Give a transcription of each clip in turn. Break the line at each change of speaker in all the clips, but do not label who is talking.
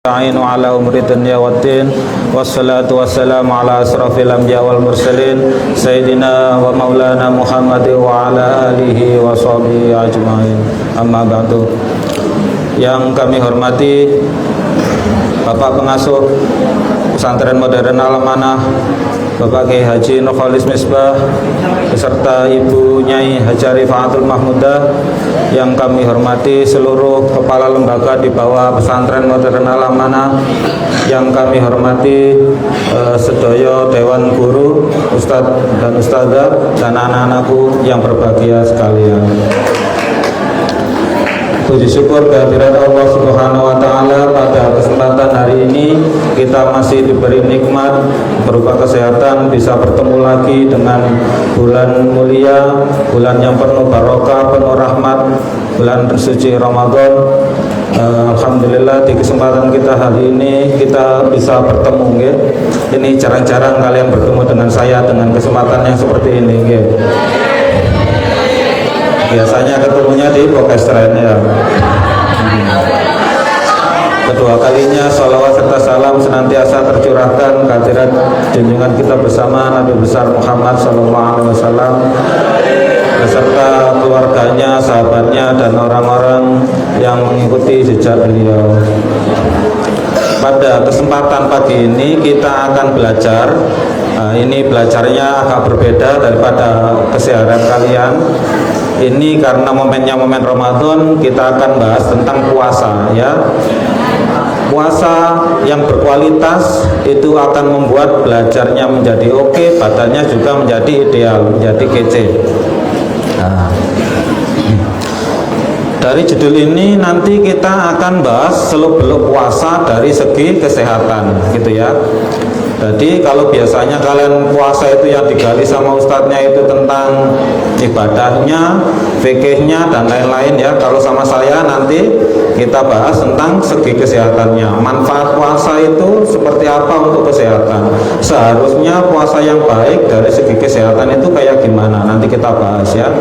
Ta'inu ala umri dunya waddin. Wassalatu wassalamu ala asrafil anbiya wal mursalin Sayyidina wa maulana Muhammad wa ala alihi wa sahbihi ajma'in. Amma ba'du. Yang kami hormati Bapak Pengasuh Pesantren Modern Al-Amanah, Bapak Kiai Haji Nurholis Misbah, beserta Ibu Nyai Haja Rifaatul Mahmudah. Yang kami hormati seluruh kepala lembaga di bawah Pesantren Modern Al-Amanah. Yang kami hormati sedaya Dewan Guru, Ustadz dan Ustadzah, dan anak-anakku yang berbahagia sekalian. Puji syukur kehadirat Allah Subhanahu wa Ta'ala, pada kesempatan hari ini kita masih diberi nikmat berupa kesehatan, bisa bertemu lagi dengan bulan mulia, bulan yang penuh barokah, penuh rahmat, bulan suci Ramadan. Alhamdulillah di kesempatan kita hari ini kita bisa bertemu, ya. Ini jarang-jarang kalian bertemu dengan saya dengan kesempatan yang seperti ini, ya. Biasanya ketemunya di Pokestren, ya. Kedua kalinya salawat serta salam senantiasa tercurahkan kehadirat junjungan kita bersama Nabi besar Muhammad SAW beserta keluarganya, sahabatnya, dan orang-orang yang mengikuti jejak beliau. Pada kesempatan pagi ini kita akan belajar. Ini belajarnya agak berbeda daripada keseharian kalian. Ini karena momennya momen Ramadan, kita akan bahas tentang puasa, ya. Puasa yang berkualitas itu akan membuat belajarnya menjadi oke, badannya juga menjadi ideal, menjadi kece. Dari judul ini nanti kita akan bahas seluk-beluk puasa dari segi kesehatan, gitu ya. Jadi kalau biasanya kalian puasa itu yang digali sama ustadznya itu tentang ibadahnya, fikihnya, dan lain-lain, ya. Kalau sama saya nanti kita bahas tentang segi kesehatannya. Manfaat puasa itu seperti apa untuk kesehatan? Seharusnya puasa yang baik dari segi kesehatan itu kayak gimana? Nanti kita bahas, ya.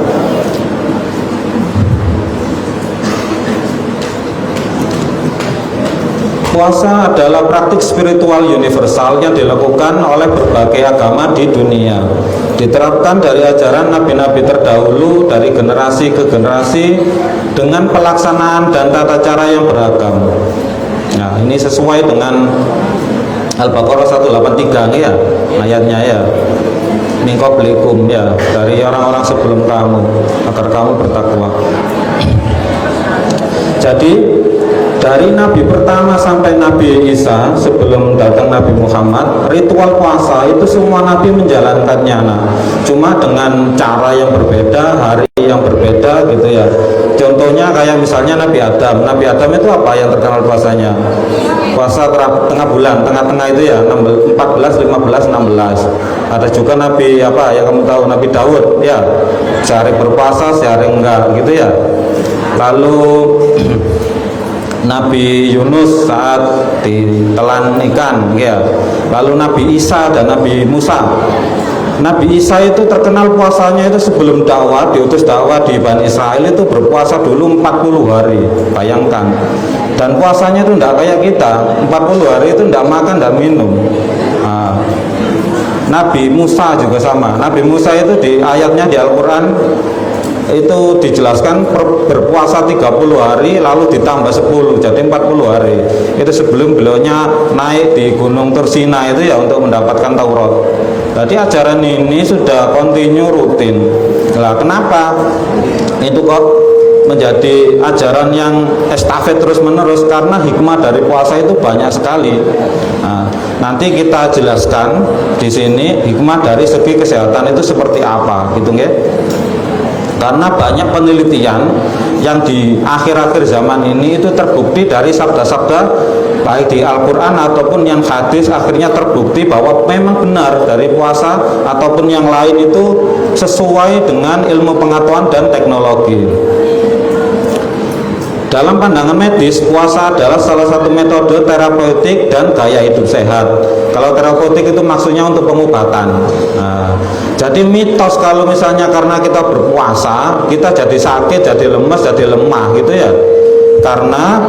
Puasa adalah praktik spiritual universal yang dilakukan oleh berbagai agama di dunia. Diterapkan dari ajaran nabi-nabi terdahulu dari generasi ke generasi dengan pelaksanaan dan tata cara yang beragam. Nah, ini sesuai dengan Al-Baqarah 183, ya, ayatnya, ya. Min qablikum, ya, dari orang-orang sebelum kamu, agar kamu bertakwa. Jadi dari Nabi pertama sampai Nabi Isa sebelum datang Nabi Muhammad, ritual puasa itu semua Nabi menjalankannya. Nah, cuma dengan cara yang berbeda, hari yang berbeda, gitu ya. Contohnya kayak misalnya Nabi Adam. Nabi Adam itu apa yang terkenal puasanya? Puasa tengah bulan, tengah-tengah itu, ya, 14, 15, 16. Ada juga Nabi apa yang kamu tahu, Nabi Daud, ya, sehari berpuasa, sehari enggak, gitu ya. Lalu Nabi Yunus saat ditelan ikan, ya. Lalu Nabi Isa dan Nabi Musa. Nabi Isa itu terkenal puasanya itu sebelum dakwah, diutus dakwah di Bani Israel itu berpuasa dulu 40 hari. Bayangkan. Dan puasanya itu tidak kayak kita, 40 hari itu tidak makan, tidak minum. Nabi Musa juga sama. Nabi Musa itu di ayatnya di Al-Quran itu dijelaskan berpuasa 30 hari lalu ditambah 10 jadi 40 hari. Itu sebelum beliaunya naik di Gunung Tursina itu, ya, untuk mendapatkan Taurat. Jadi ajaran ini sudah kontinu, rutin. Nah, kenapa itu kok menjadi ajaran yang estafet terus menerus? Karena hikmah dari puasa itu banyak sekali. Nah, nanti kita jelaskan di sini hikmah dari segi kesehatan itu seperti apa, gitu, ya. Karena banyak penelitian yang di akhir-akhir zaman ini itu terbukti dari sabda-sabda baik di Al-Quran ataupun yang hadis, akhirnya terbukti bahwa memang benar dari puasa ataupun yang lain itu sesuai dengan ilmu pengetahuan dan teknologi. Dalam pandangan medis, puasa adalah salah satu metode terapeutik dan gaya hidup sehat. Kalau terapeutik itu maksudnya untuk pengobatan. Nah, jadi mitos kalau misalnya karena kita berpuasa, kita jadi sakit, jadi lemas, jadi lemah, gitu, ya. karena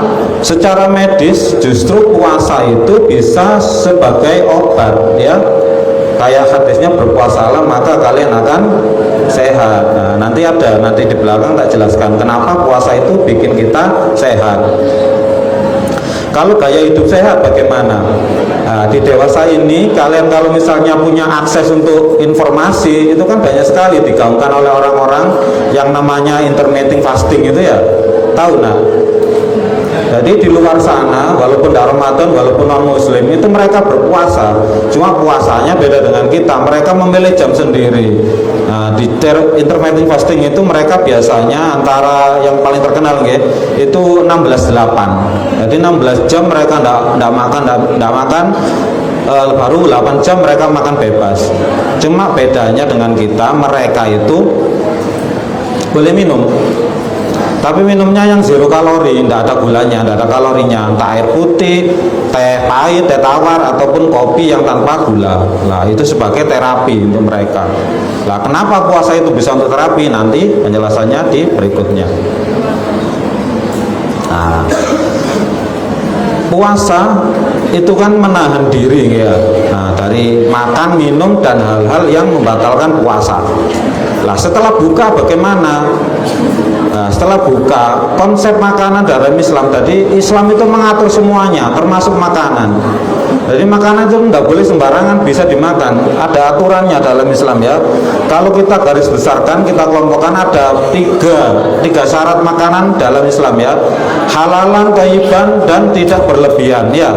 secara medis justru puasa itu bisa sebagai obat, ya. Kayak hadisnya, berpuasalah maka kalian akan sehat. Nah, nanti di belakang tak jelaskan kenapa puasa itu bikin kita sehat. Kalau gaya hidup sehat bagaimana? Nah, di dewasa ini kalian kalau misalnya punya akses untuk informasi, itu kan banyak sekali digaungkan oleh orang-orang yang namanya intermittent fasting itu, ya. Tahu nah? Jadi di luar sana, walaupun tidak Ramadan, walaupun non muslim, itu mereka berpuasa. Cuma puasanya beda dengan kita. Mereka memilih jam sendiri. Nah, di intermittent fasting itu mereka biasanya antara yang paling terkenal itu 16-8. Jadi 16 jam mereka tidak makan, baru 8 jam mereka makan bebas. Cuma bedanya dengan kita, mereka itu boleh minum, tapi minumnya yang zero kalori, tidak ada gulanya, tidak ada kalorinya, entah air putih, teh pahit, teh tawar, ataupun kopi yang tanpa gula. Nah, itu sebagai terapi untuk mereka. Nah, kenapa puasa itu bisa untuk terapi? Nanti penjelasannya di berikutnya. Nah, puasa itu kan menahan diri, ya. Nah, dari makan, minum, dan hal-hal yang membatalkan puasa. Nah, setelah buka bagaimana? Nah, setelah buka, konsep makanan dalam Islam tadi, Islam itu mengatur semuanya, termasuk makanan. Jadi makanan itu tidak boleh sembarangan bisa dimakan, ada aturannya dalam Islam, ya. Kalau kita garis besarkan, kita kelompokkan ada tiga syarat makanan dalam Islam, ya. Halalan, thayyiban, dan tidak berlebihan, ya.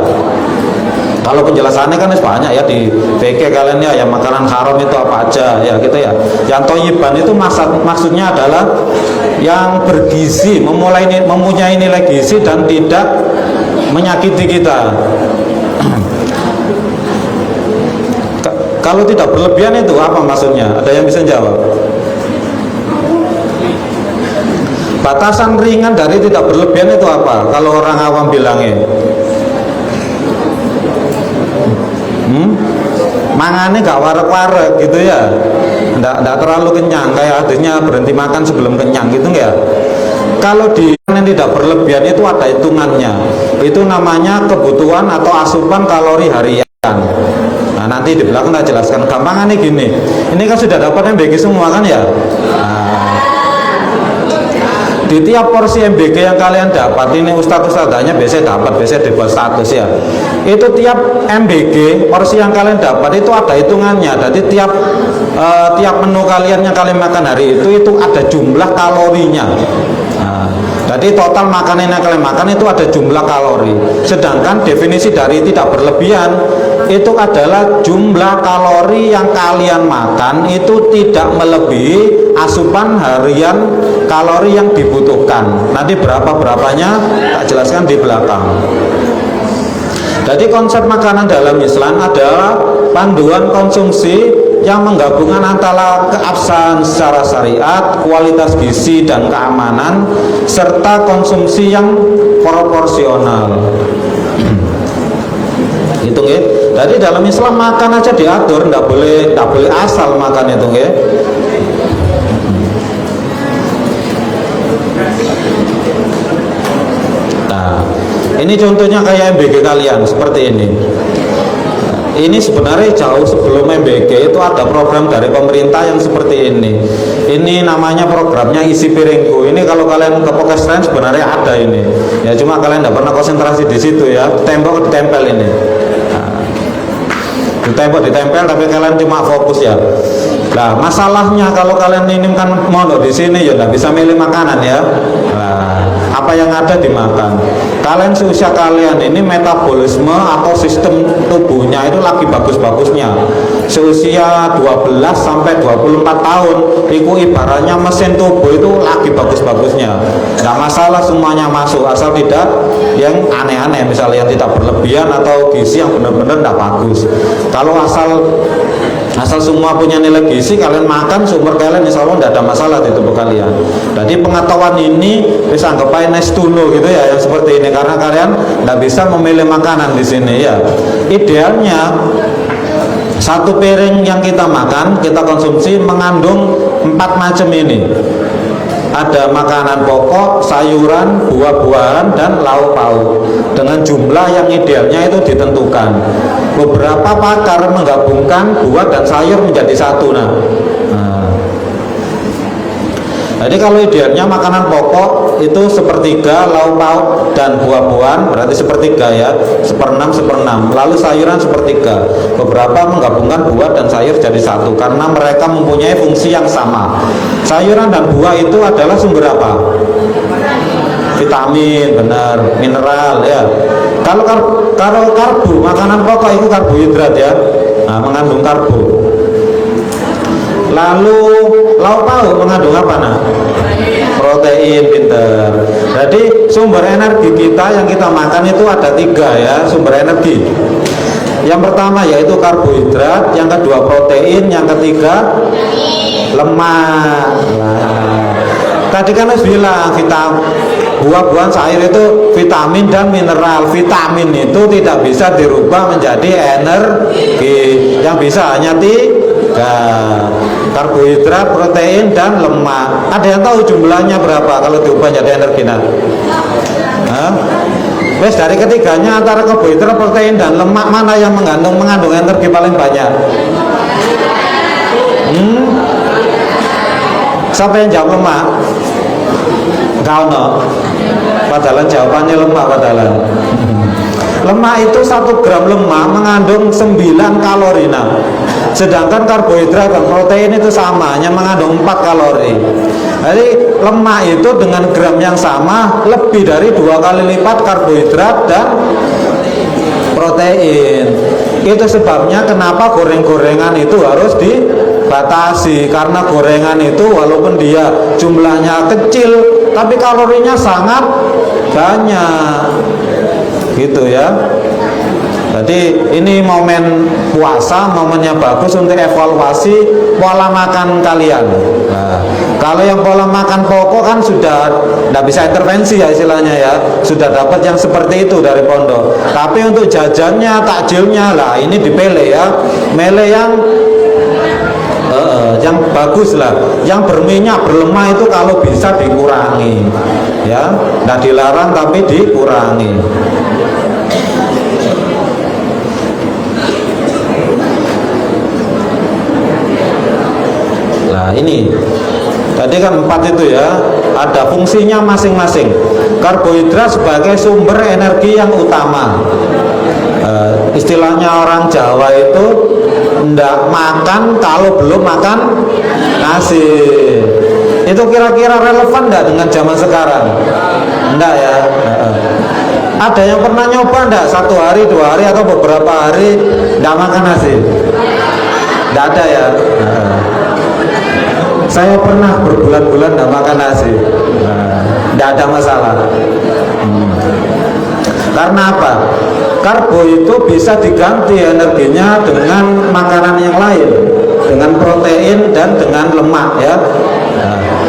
Kalau penjelasannya kan banyak, ya, di fikih kalian, ya, yang makanan haram itu apa aja, ya, gitu, ya. Yang thayyiban itu maksudnya adalah yang bergizi, mempunyai nilai gizi dan tidak menyakiti kita. Kalau tidak berlebihan itu apa maksudnya? Ada yang bisa jawab? Batasan ringan dari tidak berlebihan itu apa? Kalau orang awam bilangnya, mangannya gak warek-warek gitu, ya, nggak terlalu kenyang, kayak hadisnya berhenti makan sebelum kenyang gitu, ya. Kalau di yang tidak berlebihan itu ada hitungannya, itu namanya kebutuhan atau asupan kalori harian. Nah, nanti di belakang kita jelaskan. Gampangannya gini, ini kan sudah dapat MBG semua kan, ya. Nah, di tiap porsi MBG yang kalian dapat, ini ustadz-ustadzanya biasanya dibuat status, ya. Itu tiap MBG porsi yang kalian dapat itu ada hitungannya. Jadi tiap menu kalian yang kalian makan hari itu ada jumlah kalorinya. Nah, jadi total makanan yang kalian makan itu ada jumlah kalori. Sedangkan definisi dari tidak berlebihan itu adalah jumlah kalori yang kalian makan itu tidak melebihi asupan harian kalori yang dibutuhkan. Nanti berapanya tak jelaskan di belakang. Jadi konsep makanan dalam Islam adalah panduan konsumsi yang menggabungkan antara keabsahan secara syariat, kualitas gizi dan keamanan, serta konsumsi yang proporsional. Itu nggih. Jadi dalam Islam makan aja diatur, tidak boleh asal makan itu, nggih. Nah, ini contohnya kayak MBG kalian seperti ini. Ini sebenarnya jauh sebelum MBG itu ada program dari pemerintah yang seperti ini. Ini namanya programnya Isi Piringku. Ini kalau kalian ke Pokestren sebenarnya ada ini. Ya cuma kalian tidak pernah konsentrasi di situ, ya. Tembok ditempel ini. Nah, ditempel tapi kalian cuma fokus, ya. Nah, masalahnya kalau kalian ini kan mondok di sini, ya tidak bisa milih makanan, ya. Nah, apa yang ada dimakan. Kalian seusia kalian ini metabolisme atau sistem tubuhnya itu lagi bagus-bagusnya. Seusia 12 sampai 24 tahun itu ibaratnya mesin tubuh itu lagi bagus-bagusnya. Nggak masalah, semuanya masuk asal tidak yang aneh-aneh, misalnya yang tidak berlebihan atau gizi yang benar-benar tidak bagus. Kalau asal semua punya nilai gizi, kalian makan sumber kalian insya Allah tidak ada masalah di tubuh kalian. Jadi pengetahuan ini bisa anggap aja nice to know gitu, ya, yang seperti ini, karena kalian tidak bisa memilih makanan di sini, ya. Idealnya satu piring yang kita makan, kita konsumsi mengandung 4 macam ini. ada makanan pokok, sayuran, buah-buahan, dan lauk pauk dengan jumlah yang idealnya itu ditentukan. Beberapa pakar menggabungkan buah dan sayur menjadi satu. Jadi kalau idealnya makanan pokok itu sepertiga, lauk pauk dan buah-buahan berarti sepertiga ya, 1/6, 1/6. Lalu sayuran sepertiga. Beberapa menggabungkan buah dan sayur jadi satu karena mereka mempunyai fungsi yang sama. Sayuran dan buah itu adalah sumber apa? Vitamin, benar, mineral ya. Kalau karbo, makanan pokok itu karbohidrat ya, mengandung karbo. Lalu lauk pauk mengandung apa protein, pinter. Jadi sumber energi kita yang kita makan itu ada 3 ya, sumber energi. Yang pertama yaitu karbohidrat, yang kedua protein, yang ketiga lemak. Tadi kan harus bilang buah-buahan sayur itu vitamin dan mineral. Vitamin itu tidak bisa dirubah menjadi energi, yang bisa hanya 3, karbohidrat, protein, dan lemak. Ada yang tahu jumlahnya berapa kalau diubah jadi energi? Wes dari ketiganya antara karbohidrat, protein, dan lemak mana yang mengandung energi paling banyak? Siapa yang jawab lemak? Kau padahal jawabannya lemak padahal. Lemak itu 1 gram lemak mengandung 9 kalori. Sedangkan karbohidrat dan protein itu sama, hanya mengandung 4 kalori. Jadi lemak itu dengan gram yang sama lebih dari 2 kali lipat karbohidrat dan protein. Itu sebabnya kenapa goreng-gorengan itu harus dibatasi, karena gorengan itu walaupun dia jumlahnya kecil tapi kalorinya sangat banyak gitu ya. Jadi ini momen puasa, momennya bagus untuk evaluasi pola makan kalian. Kalau yang pola makan pokok kan sudah tidak bisa intervensi ya istilahnya ya, sudah dapat yang seperti itu dari pondok. Tapi untuk jajannya, takjilnya lah ini dipilih ya, milih yang bagus lah, yang berminyak, berlemak itu kalau bisa dikurangi ya, tidak dilarang tapi dikurangi. Nah ini tadi kan 4 itu ya, ada fungsinya masing-masing. Karbohidrat sebagai sumber energi yang utama. Istilahnya orang Jawa itu ndak makan kalau belum makan nasi. Itu kira-kira relevan ndak dengan zaman sekarang? Ndak ya. Ada yang pernah nyoba ndak 1 hari, 2 hari atau beberapa hari ndak makan nasi? Ndak ada ya. Saya pernah berbulan-bulan nggak makan nasi, nggak ada masalah. Karena apa? Karbo itu bisa diganti energinya dengan makanan yang lain, dengan protein dan dengan lemak ya.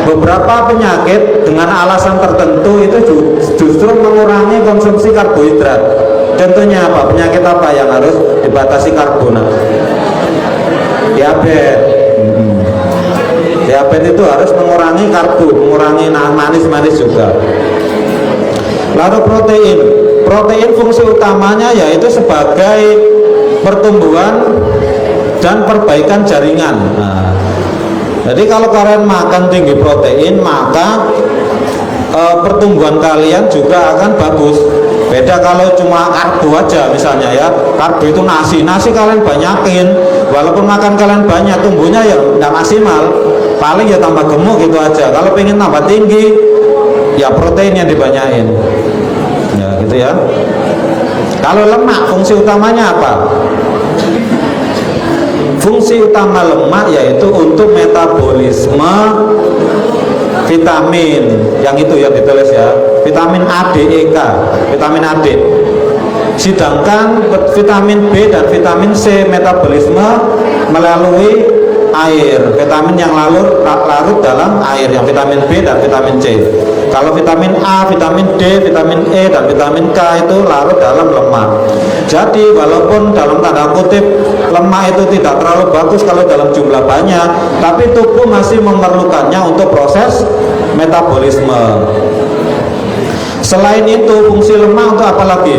Beberapa penyakit dengan alasan tertentu itu justru mengurangi konsumsi karbohidrat. Contohnya apa? Penyakit apa yang harus dibatasi karbonat? Diabetes. Diabetes itu harus mengurangi karbo, mengurangi manis-manis juga. Lalu protein fungsi utamanya yaitu sebagai pertumbuhan dan perbaikan jaringan. Jadi kalau kalian makan tinggi protein, maka pertumbuhan kalian juga akan bagus. Beda kalau cuma karbo aja misalnya ya, karbo itu nasi kalian banyakin, walaupun makan kalian banyak, tumbuhnya ya tidak maksimal, paling ya tambah gemuk gitu aja. Kalau pengen tambah tinggi, ya protein yang dibanyain, ya gitu ya. Kalau lemak, fungsi utamanya apa? Fungsi utama lemak yaitu untuk metabolisme vitamin, yang itu ya ditulis ya, vitamin A, D, E, K, vitamin A, D. Sedangkan vitamin B dan vitamin C metabolisme melalui air, vitamin yang larut dalam air, yang vitamin B dan vitamin C. Kalau vitamin A, vitamin D, vitamin E, dan vitamin K itu larut dalam lemak. Jadi walaupun dalam tanda kutip lemak itu tidak terlalu bagus kalau dalam jumlah banyak, tapi tubuh masih memerlukannya untuk proses metabolisme. Selain itu, fungsi lemak untuk apa lagi?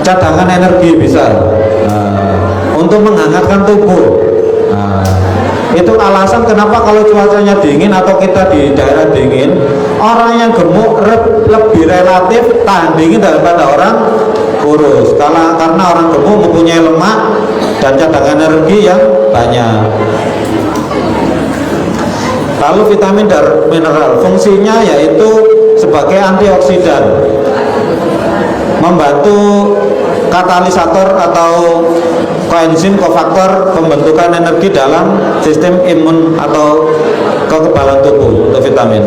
Cadangan energi bisa, untuk menghangatkan tubuh. Itu alasan kenapa kalau cuacanya dingin atau kita di daerah dingin, orang yang gemuk lebih relatif tahan dingin daripada orang kurus. Karena orang gemuk mempunyai lemak dan cadangan energi yang banyak. Lalu vitamin dan mineral, fungsinya yaitu sebagai antioksidan, membantu katalisator atau koenzim kofaktor pembentukan energi dalam sistem imun atau kekebalan tubuh untuk vitamin.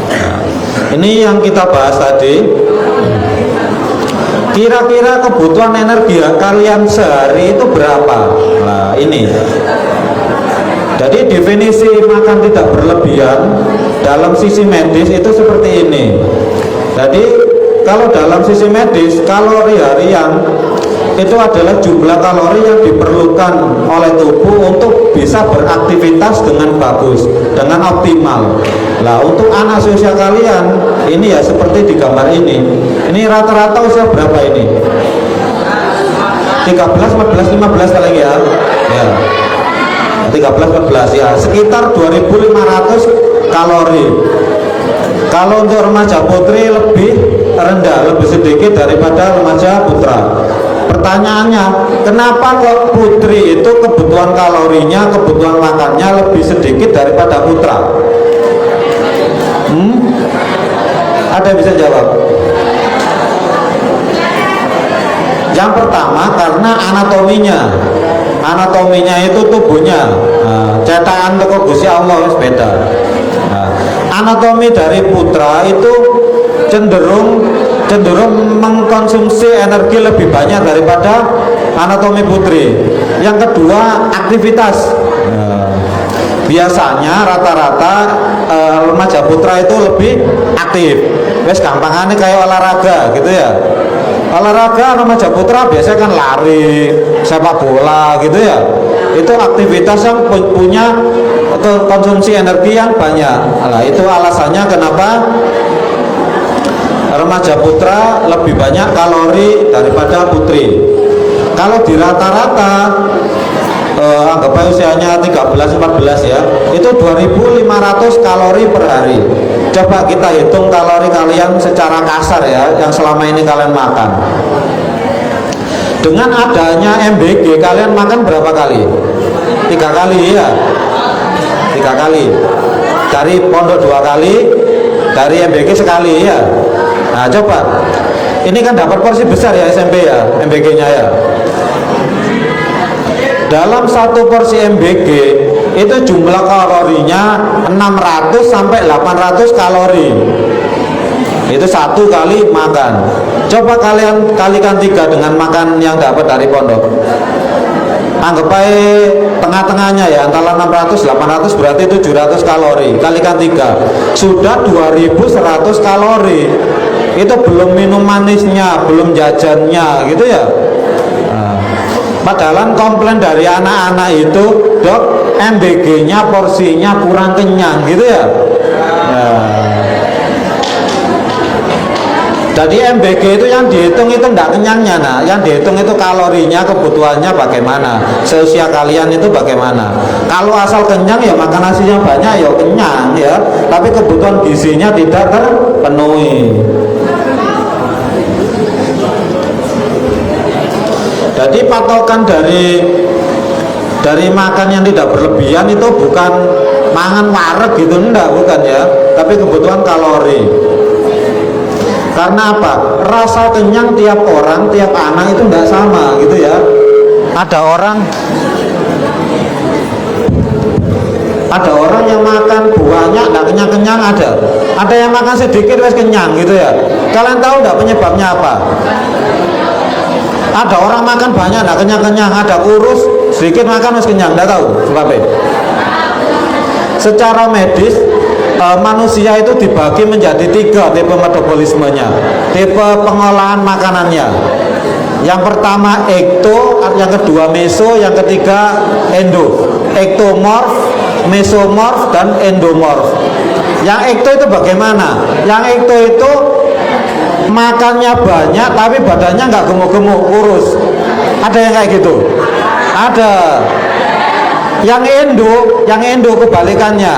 Nah, ini yang kita bahas tadi. Kira-kira kebutuhan energi kalian sehari itu berapa? Nah, ini. Jadi definisi makan tidak berlebihan dalam sisi medis itu seperti ini. Jadi kalau dalam sisi medis, kalori harian itu adalah jumlah kalori yang diperlukan oleh tubuh untuk bisa beraktivitas dengan bagus, dengan optimal. Nah, untuk anak seusia kalian ini ya seperti di gambar ini. Ini rata-rata usia berapa ini? 13, 14, 15 paling ya. Ya. 13, 14 ya, sekitar 2.500 kalori. Kalau untuk remaja putri lebih rendah, lebih sedikit daripada remaja putra. Pertanyaannya, kenapa kok putri itu kebutuhan kalorinya, kebutuhan makannya lebih sedikit daripada putra? Ada yang bisa jawab? Yang pertama, karena anatominya itu tubuhnya, cetakan teko Gusti Allah wis beda. Anatomi dari putra itu cenderung mengkonsumsi energi lebih banyak daripada anatomi putri. Yang kedua, aktivitas. Biasanya rata-rata remaja putra itu lebih aktif. Wes gampangannya kayak olahraga gitu ya. Olahraga remaja putra biasanya kan lari, sepak bola gitu ya. Itu aktivitas yang punya atau konsumsi energi yang banyak. Nah, itu alasannya kenapa remaja putra lebih banyak kalori daripada putri. Kalau di rata-rata anggap aja usianya 13-14 ya, itu 2.500 kalori per hari. Coba kita hitung kalori kalian secara kasar ya, yang selama ini kalian makan. Dengan adanya MBG, kalian makan berapa kali? 3 kali ya, 3 kali. Dari pondok 2 kali, dari MBG sekali ya. Nah coba, ini kan dapat porsi besar ya SMP ya, MBG-nya ya. Dalam satu porsi MBG itu jumlah kalorinya 600 sampai 800 kalori. Itu satu kali makan. Coba kalian kalikan 3 dengan makan yang dapat dari pondok. Anggap aja tengah-tengahnya ya, antara 600 800 berarti 700 kalori. Kalikan 3 sudah 2100 kalori. Itu belum minum manisnya, belum jajannya gitu ya. Padahal komplain dari anak-anak itu, dok, MBG-nya porsinya kurang kenyang gitu ya. Jadi MBG itu yang dihitung itu enggak kenyangnya, nah, yang dihitung itu kalorinya, kebutuhannya bagaimana, seusia kalian itu bagaimana. Kalau asal kenyang ya makan nasinya banyak ya kenyang ya, tapi kebutuhan gizinya tidak terpenuhi. Jadi patokan dari makan yang tidak berlebihan itu bukan mangan wareg gitu, enggak, bukan ya, tapi kebutuhan kalori. Karena apa? Rasa kenyang tiap orang, tiap anak itu enggak sama gitu ya. Ada orang yang makan banyak enggak kenyang-kenyang, ada yang makan sedikit wes kenyang gitu ya. Kalian tahu enggak penyebabnya apa? Ada orang makan banyak enggak kenyang-kenyang, ada kurus sedikit makan harus kenyang, enggak tahu sebabnya. Secara medis manusia itu dibagi menjadi 3 tipe metabolismenya, tipe pengolahan makanannya. Yang pertama ekto, yang kedua meso, yang ketiga endo. Ektomorf, mesomorf, dan endomorf. Yang ekto itu bagaimana? Yang ekto itu makannya banyak tapi badannya nggak gemuk-gemuk, kurus. Ada yang kayak gitu? Ada. Yang endo kebalikannya.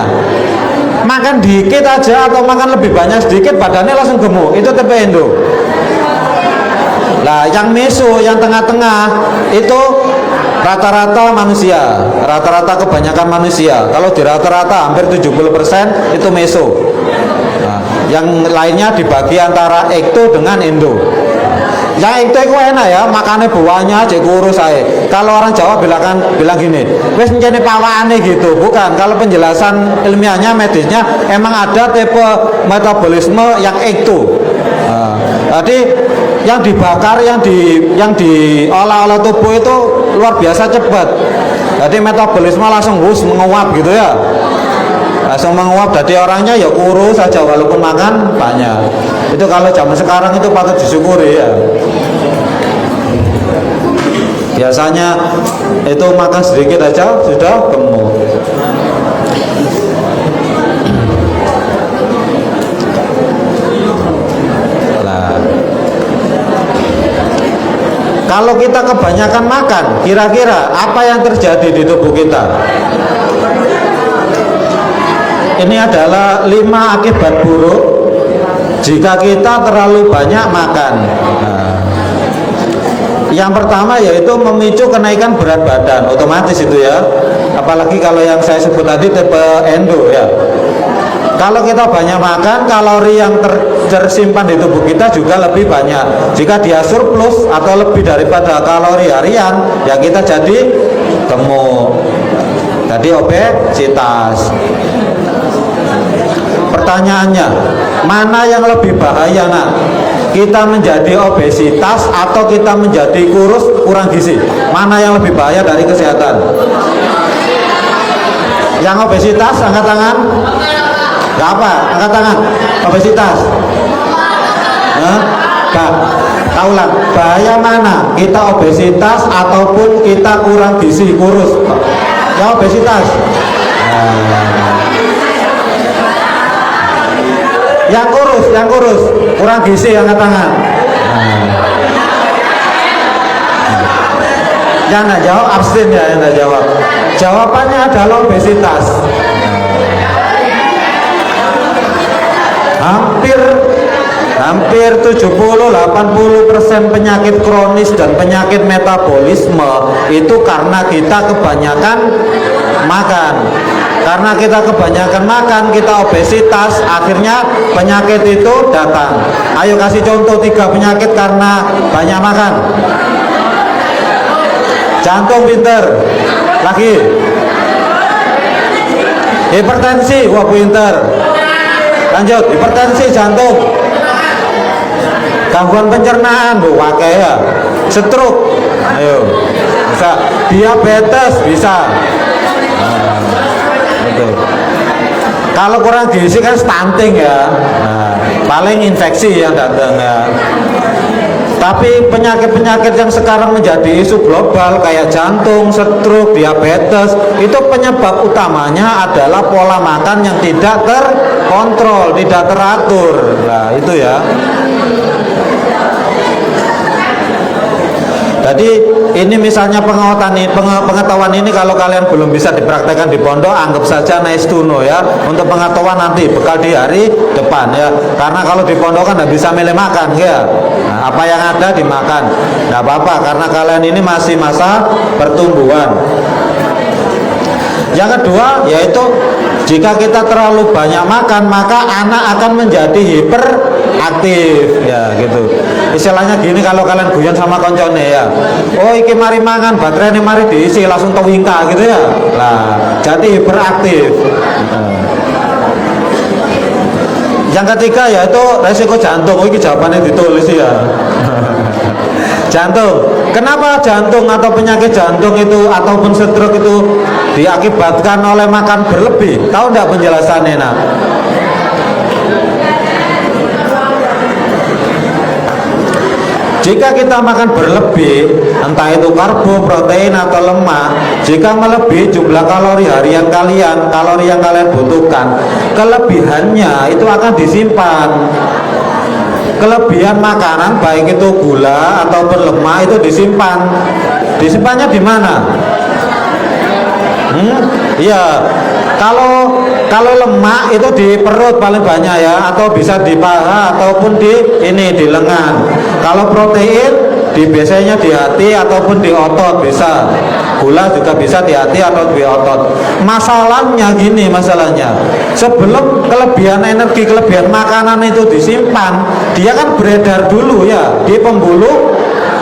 Makan dikit aja atau makan lebih banyak sedikit badannya langsung gemuk. Itu tipe endo. Nah, yang meso, yang tengah-tengah itu rata-rata manusia, rata-rata kebanyakan manusia. Kalau di rata-rata hampir 70% itu meso. Nah, yang lainnya dibagi antara ekto dengan endo. Yang ekto itu enak ya, makannya buahnya aja kurus aja. Kalau orang Jawa bilang gini, wes mencari pawakane gitu. Bukan, kalau penjelasan ilmiahnya, medisnya emang ada tipe metabolisme yang ekto. Nah, jadi yang dibakar, yang diolah oleh tubuh itu luar biasa cepat. Jadi metabolisme langsung menguap gitu ya, langsung menguap. Jadi orangnya ya kurus saja walaupun makan banyak. Itu kalau zaman sekarang itu patut disyukuri ya. Biasanya itu makan sedikit aja sudah gemuk. Kalau kita kebanyakan makan, kira-kira apa yang terjadi di tubuh kita? Ini adalah 5 akibat buruk jika kita terlalu banyak makan. Nah, yang pertama yaitu memicu kenaikan berat badan, otomatis itu ya. Apalagi kalau yang saya sebut tadi tipe endo ya. Kalau kita banyak makan, kalori yang tersimpan di tubuh kita juga lebih banyak. Jika dia surplus atau lebih daripada kalori harian, ya kita jadi gemuk, jadi obesitas. Pertanyaannya, mana yang lebih bahaya nak? Kita menjadi obesitas atau kita menjadi kurus kurang gizi? Mana yang lebih bahaya dari kesehatan? Yang obesitas angkat tangan. Gak apa, angkat tangan. Obesitas. Tahu lah, bahaya mana? Kita obesitas ataupun kita kurang gizi, kurus? Yang obesitas. Yang kurus, kurang gizi, angkat tangan. Yang nggak jawab abstain ya, yang nggak jawab. Jawabannya adalah obesitas. Hampir 70-80% penyakit kronis dan penyakit metabolisme itu karena kita kebanyakan makan. Karena kita kebanyakan makan, kita obesitas, akhirnya penyakit itu datang. Ayo kasih contoh 3 penyakit karena banyak makan. Jantung pinter. Lagi. Hipertensi, wah pinter. Lanjut, hipertensi jantung. Gangguan pencernaan, wakai ya. Stroke, ayo. Bisa. Diabetes bisa. Betul. Kalau kurang gizi kan stunting ya. Paling infeksi yang datang ya. Tapi penyakit-penyakit yang sekarang menjadi isu global kayak jantung, stroke, diabetes, itu penyebab utamanya adalah pola makan yang tidak terkontrol, tidak teratur. Nah, itu ya. Jadi ini misalnya pengetahuan ini kalau kalian belum bisa dipraktekkan di pondok, anggap saja nice to know ya, untuk pengetahuan nanti bekal di hari depan ya. Karena kalau di pondok kan tidak bisa milih makan ya. Nah, apa yang ada dimakan, tidak apa-apa karena kalian ini masih masa pertumbuhan. Yang kedua yaitu jika kita terlalu banyak makan, maka anak akan menjadi hiperaktif ya gitu. Istilahnya gini kalau kalian guyon sama koncone ya, oh iki mari mangan, baterai ini mari diisi langsung tewingka gitu ya. Lah jadi hiperaktif. Yang ketiga yaitu resiko jantung. Oh, ini jawabannya ditulis ya. Jantung. Kenapa jantung atau penyakit jantung itu ataupun stroke itu diakibatkan oleh makan berlebih? Tahu enggak penjelasannya nak? Jika kita makan berlebih, entah itu karbo, protein atau lemak, jika melebihi jumlah kalori harian kalian, kalori yang kalian butuhkan, kelebihannya itu akan disimpan. Kelebihan makanan baik itu gula ataupun lemak itu disimpan. Disimpannya di mana? Iya, kalau lemak itu di perut paling banyak ya, atau bisa di paha ataupun di lengan. Kalau protein biasanya di hati ataupun di otot bisa. Gula juga bisa di hati atau di otot. Masalahnya gini, sebelum kelebihan energi, kelebihan makanan itu disimpan, dia kan beredar dulu ya di pembuluh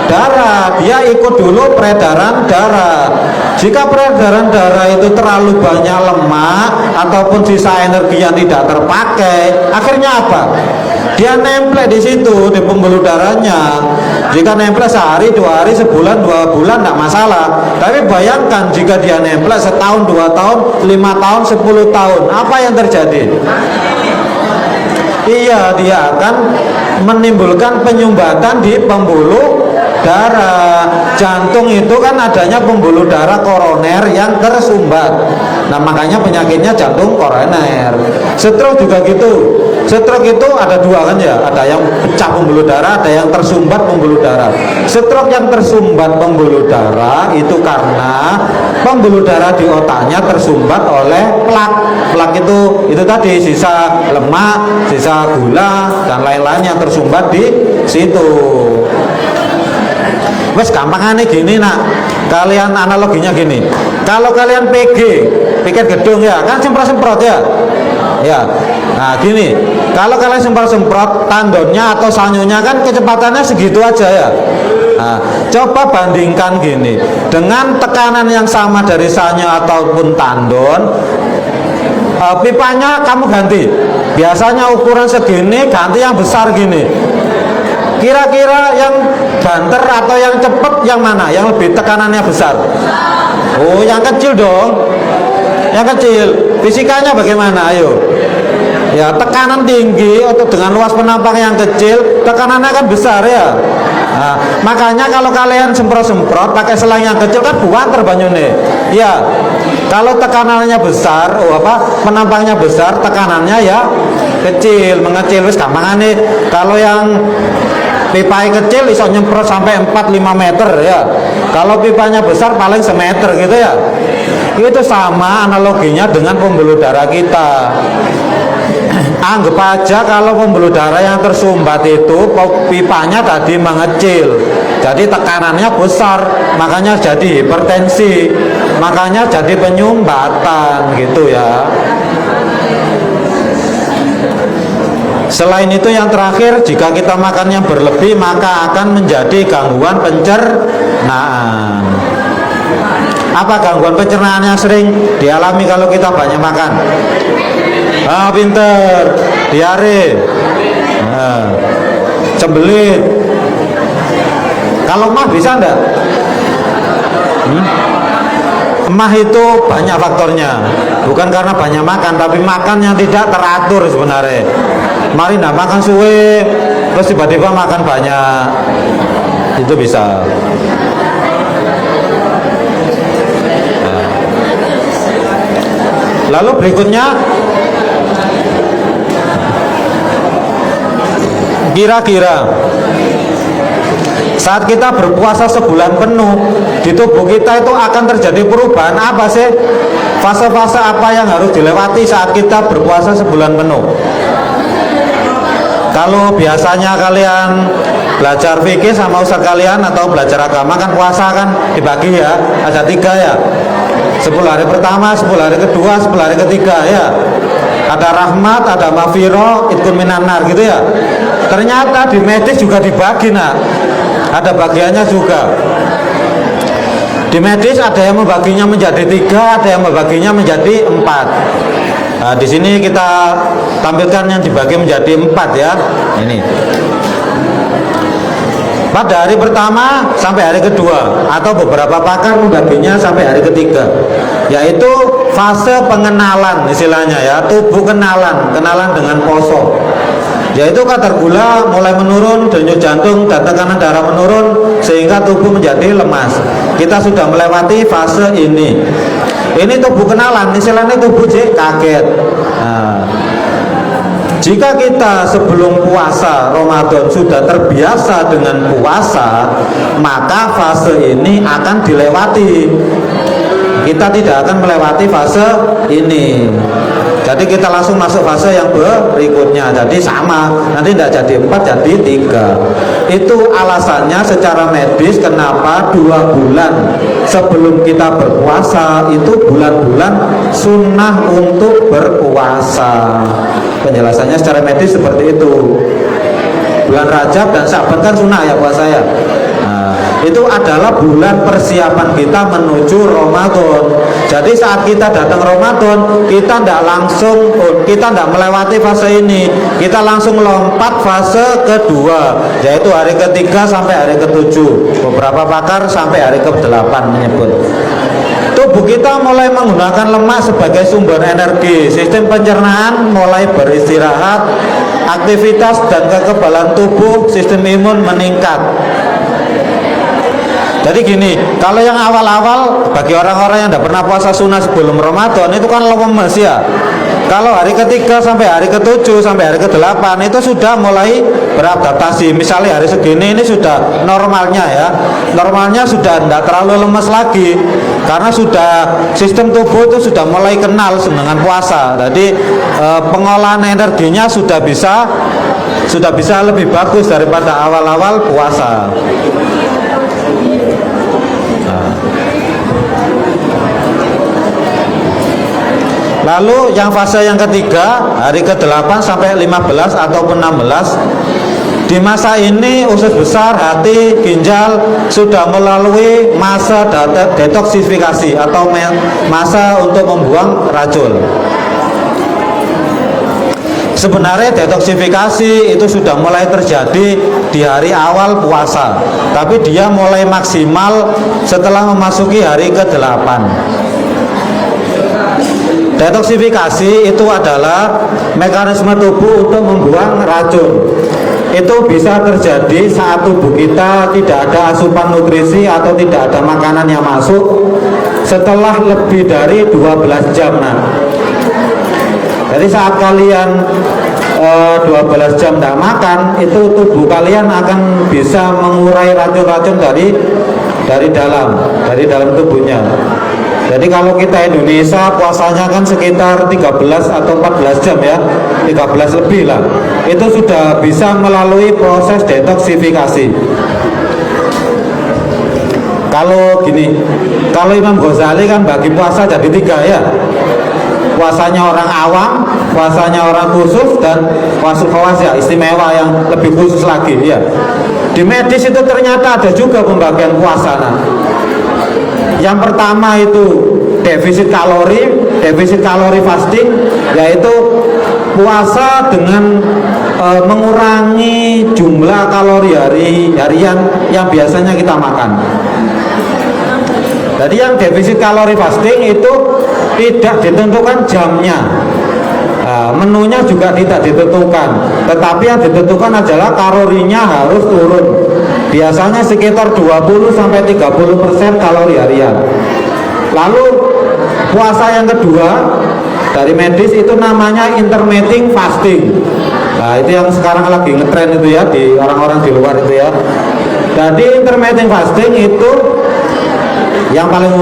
darah, dia ikut dulu peredaran darah. Jika peredaran darah itu terlalu banyak lemak ataupun sisa energi yang tidak terpakai, akhirnya apa? Dia nempel di situ di pembuluh darahnya. Jika nempel sehari, 2 hari, sebulan, 2 bulan tidak masalah. Tapi bayangkan jika dia nempel setahun, 2 tahun, 5 tahun, 10 tahun, apa yang terjadi? Iya, dia akan menimbulkan penyumbatan di pembuluh darah. Jantung itu kan adanya pembuluh darah koroner yang tersumbat. Nah, makanya penyakitnya jantung koroner. Stroke juga gitu. Stroke itu ada 2 kan ya, ada yang pecah pembuluh darah, ada yang tersumbat pembuluh darah. Stroke yang tersumbat pembuluh darah itu karena pembuluh darah di otaknya tersumbat oleh plak. Plak itu tadi sisa lemak, sisa gula dan lain-lain yang tersumbat di situ. Wes gampangannya gini nak, kalian analoginya gini. Kalau kalian pikir gedung ya, kan semprot-semprot ya. Ya, nah gini, kalau kalian semprot-semprot tandonnya atau sanyonya kan kecepatannya segitu aja ya. Nah, coba bandingkan gini, dengan tekanan yang sama dari sanyo ataupun tandon, pipanya kamu ganti. Biasanya ukuran segini, ganti yang besar gini. Kira-kira yang banter atau yang cepet yang mana? Yang lebih tekanannya besar? Oh, yang kecil dong. Yang kecil. Fisikanya bagaimana? Ayo. Ya, tekanan tinggi atau dengan luas penampang yang kecil, tekanannya kan besar ya. Nah, makanya kalau kalian semprot-semprot pakai selang yang kecil kan buanter banyune. Ya. Kalau tekanannya besar, penampangnya besar, tekanannya ya kecil, mengecil. Wis gampangane. Kalau yang pipa kecil bisa nyemprot sampai 4-5 meter ya. Kalau pipanya besar paling semeter gitu ya. Itu sama analoginya dengan pembuluh darah kita. Anggap aja kalau pembuluh darah yang tersumbat itu pipanya tadi mengecil, jadi tekanannya besar, makanya jadi hipertensi, makanya jadi penyumbatan gitu ya. Selain itu yang terakhir, jika kita makan yang berlebih maka akan menjadi gangguan pencernaan. Apa gangguan pencernaan yang sering dialami kalau kita banyak makan? Pinter, diare, cembelit. Kalau mah bisa enggak? Emah itu banyak faktornya, bukan karena banyak makan, tapi makan yang tidak teratur sebenarnya. Mari nggak makan suwe, terus tiba-tiba makan banyak, itu bisa. Nah. Lalu berikutnya, kira-kira saat kita berpuasa sebulan penuh, di tubuh kita itu akan terjadi perubahan apa sih? Fase-fase apa yang harus dilewati saat kita berpuasa sebulan penuh? Kalau biasanya kalian belajar fikih sama ustaz kalian atau belajar agama kan puasa kan dibagi ya, ada 3 ya. 10 hari pertama, 10 hari kedua, 10 hari ketiga ya. Ada rahmat, ada mafiro, itqun minan nar gitu ya. Ternyata di medis juga dibagi nak. Ada bagiannya juga. Di medis ada yang membaginya menjadi 3, ada yang membaginya menjadi 4. Nah, di sini kita tampilkan yang dibagi menjadi 4 ya. Ini. Pada hari pertama sampai hari kedua, atau beberapa pakar membaginya sampai hari ketiga, yaitu fase pengenalan istilahnya ya, tubuh kenalan dengan poso. yaitu kadar gula mulai menurun, denyut jantung dan tekanan darah menurun sehingga tubuh menjadi lemas. Kita sudah melewati fase ini. Ini tubuh kenalan, istilahnya tubuh kaget. Nah, jika kita sebelum puasa Ramadan sudah terbiasa dengan puasa, maka fase ini akan dilewati. Kita tidak akan melewati fase ini. Jadi kita langsung masuk fase yang berikutnya. Jadi sama, nanti tidak jadi 4 jadi 3. Itu alasannya secara medis kenapa 2 bulan sebelum kita berpuasa itu bulan-bulan sunnah untuk berpuasa. Penjelasannya secara medis seperti itu. Bulan Rajab dan Sya'ban kan sunnah ya puasa ya. Itu adalah bulan persiapan kita menuju Ramadan. Jadi saat kita datang Ramadan, kita tidak melewati fase ini, kita langsung lompat fase kedua, yaitu hari ketiga sampai hari ketujuh. Beberapa pakar sampai hari ke-8 menyebut. Tubuh kita mulai menggunakan lemak sebagai sumber energi, sistem pencernaan mulai beristirahat, aktivitas dan kekebalan tubuh, sistem imun meningkat. Jadi gini, kalau yang awal-awal bagi orang-orang yang tidak pernah puasa sunnah sebelum Ramadan itu kan lemes ya. Kalau hari ketiga sampai hari ke-7 sampai hari ke-8 itu sudah mulai beradaptasi. Misalnya hari segini ini sudah normalnya ya. Normalnya sudah tidak terlalu lemes lagi karena sudah sistem tubuh itu sudah mulai kenal dengan puasa. Jadi pengolahan energinya sudah bisa lebih bagus daripada awal-awal puasa. Lalu yang fase yang ketiga hari ke-8 sampai 15 ataupun 16. Di masa ini usus besar, hati, ginjal sudah melalui masa detoksifikasi atau masa untuk membuang racun. Sebenarnya detoksifikasi itu sudah mulai terjadi di hari awal puasa, tapi dia mulai maksimal setelah memasuki hari ke-8. Detoksifikasi itu adalah mekanisme tubuh untuk membuang racun. Itu bisa terjadi saat tubuh kita tidak ada asupan nutrisi atau tidak ada makanan yang masuk setelah lebih dari 12 jam. Jadi saat kalian 12 jam tidak makan, itu tubuh kalian akan bisa mengurai racun-racun dari dalam tubuhnya. Jadi kalau kita Indonesia puasanya kan sekitar 13 atau 14 jam ya, 13 lebih lah. Itu sudah bisa melalui proses detoksifikasi. Kalau Imam Ghazali kan bagi puasa jadi 3 ya. Puasanya orang awam, puasanya orang khusus, dan puasa khawas ya, istimewa yang lebih khusus lagi ya. Di medis itu ternyata ada juga pembagian puasa. Yang pertama itu defisit kalori fasting, yaitu puasa dengan mengurangi jumlah kalori harian yang biasanya kita makan. Jadi yang defisit kalori fasting itu tidak ditentukan jamnya, menunya juga tidak ditentukan, tetapi yang ditentukan adalah kalorinya harus turun. Biasanya sekitar 20-30% kalori harian. Lalu puasa yang kedua dari medis itu namanya intermittent fasting. Nah, itu yang sekarang lagi ngetren itu ya di orang-orang di luar itu ya. Jadi intermittent fasting itu yang paling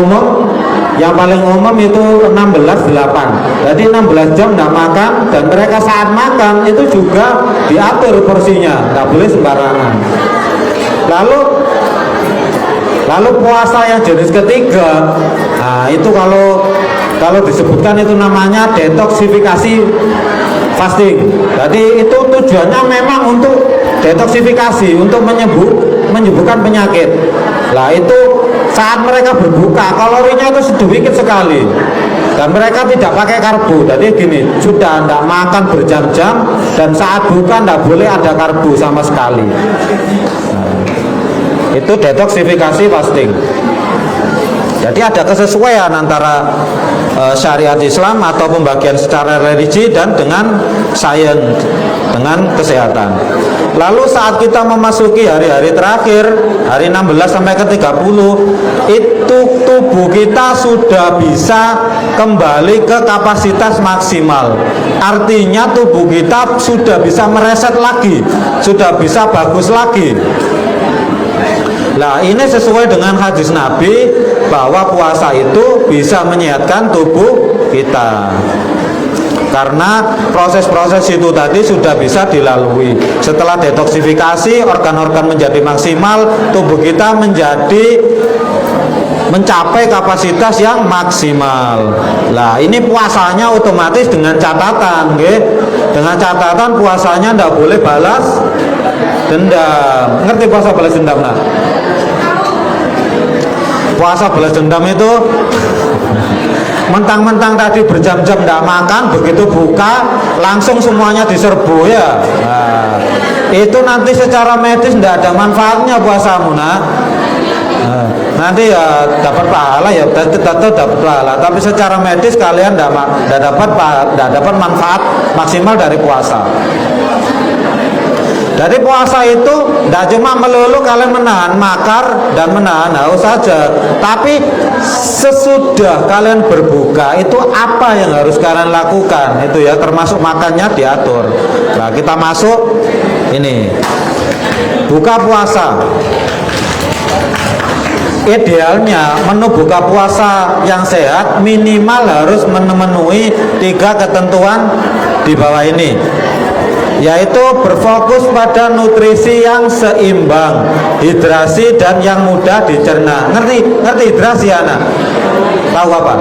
umum itu 16-8. Jadi 16 jam tidak makan, dan mereka saat makan itu juga diatur porsinya, tidak boleh sembarangan. Lalu puasa yang jenis ketiga, nah itu kalau disebutkan itu namanya detoksifikasi fasting. Jadi itu tujuannya memang untuk detoksifikasi, untuk menyembuhkan penyakit. Lah itu saat mereka berbuka kalorinya itu sedikit sekali, dan mereka tidak pakai karbo. Jadi gini, sudah tidak makan berjam-jam, dan saat buka tidak boleh ada karbo sama sekali. Itu detoksifikasi fasting. Jadi ada kesesuaian antara syariat Islam atau pembagian secara religi dan dengan sains, dengan kesehatan. Lalu saat kita memasuki hari-hari terakhir, hari 16 sampai ke 30, itu tubuh kita sudah bisa kembali ke kapasitas maksimal. Artinya tubuh kita sudah bisa mereset lagi, sudah bisa bagus lagi. Nah, ini sesuai dengan hadis Nabi bahwa puasa itu bisa menyehatkan tubuh kita. Karena proses-proses itu tadi sudah bisa dilalui. Setelah detoksifikasi, organ-organ menjadi maksimal, tubuh kita mencapai kapasitas yang maksimal. Nah, ini puasanya otomatis dengan catatan, dengan catatan puasanya tidak boleh balas dendam. Ngerti puasa balas dendam? Nah, puasa balas dendam itu mentang-mentang tadi berjam-jam tidak makan, begitu buka langsung semuanya diserbu ya. Nah, itu nanti secara medis tidak ada manfaatnya puasamu. Nanti ya dapat pahala ya, tetap dapat pahala, tapi secara medis kalian tidak dapat manfaat maksimal dari puasa. Dari puasa itu tidak cuma melulu kalian menahan makar dan menahan haus saja, tapi sesudah kalian berbuka itu apa yang harus kalian lakukan, itu ya, termasuk makannya diatur. Nah, kita masuk ini buka puasa. Idealnya menu buka puasa yang sehat minimal harus memenuhi 3 ketentuan di bawah ini, yaitu berfokus pada nutrisi yang seimbang, hidrasi dan yang mudah dicerna. Ngerti hidrasi anak? Tahu apa?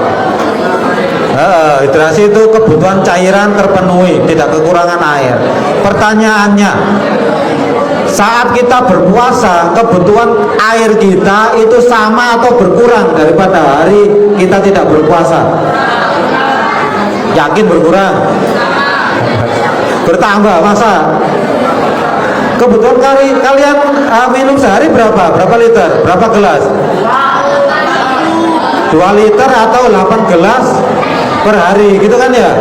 Hidrasi itu kebutuhan cairan terpenuhi, tidak kekurangan air. Pertanyaannya, saat kita berpuasa, kebutuhan air kita itu sama atau berkurang daripada hari kita tidak berpuasa? Yakin berkurang? Bertambah masa? Kebutuhan kalian minum sehari berapa liter? Berapa gelas? 2 liter atau 8 gelas per hari, gitu kan ya?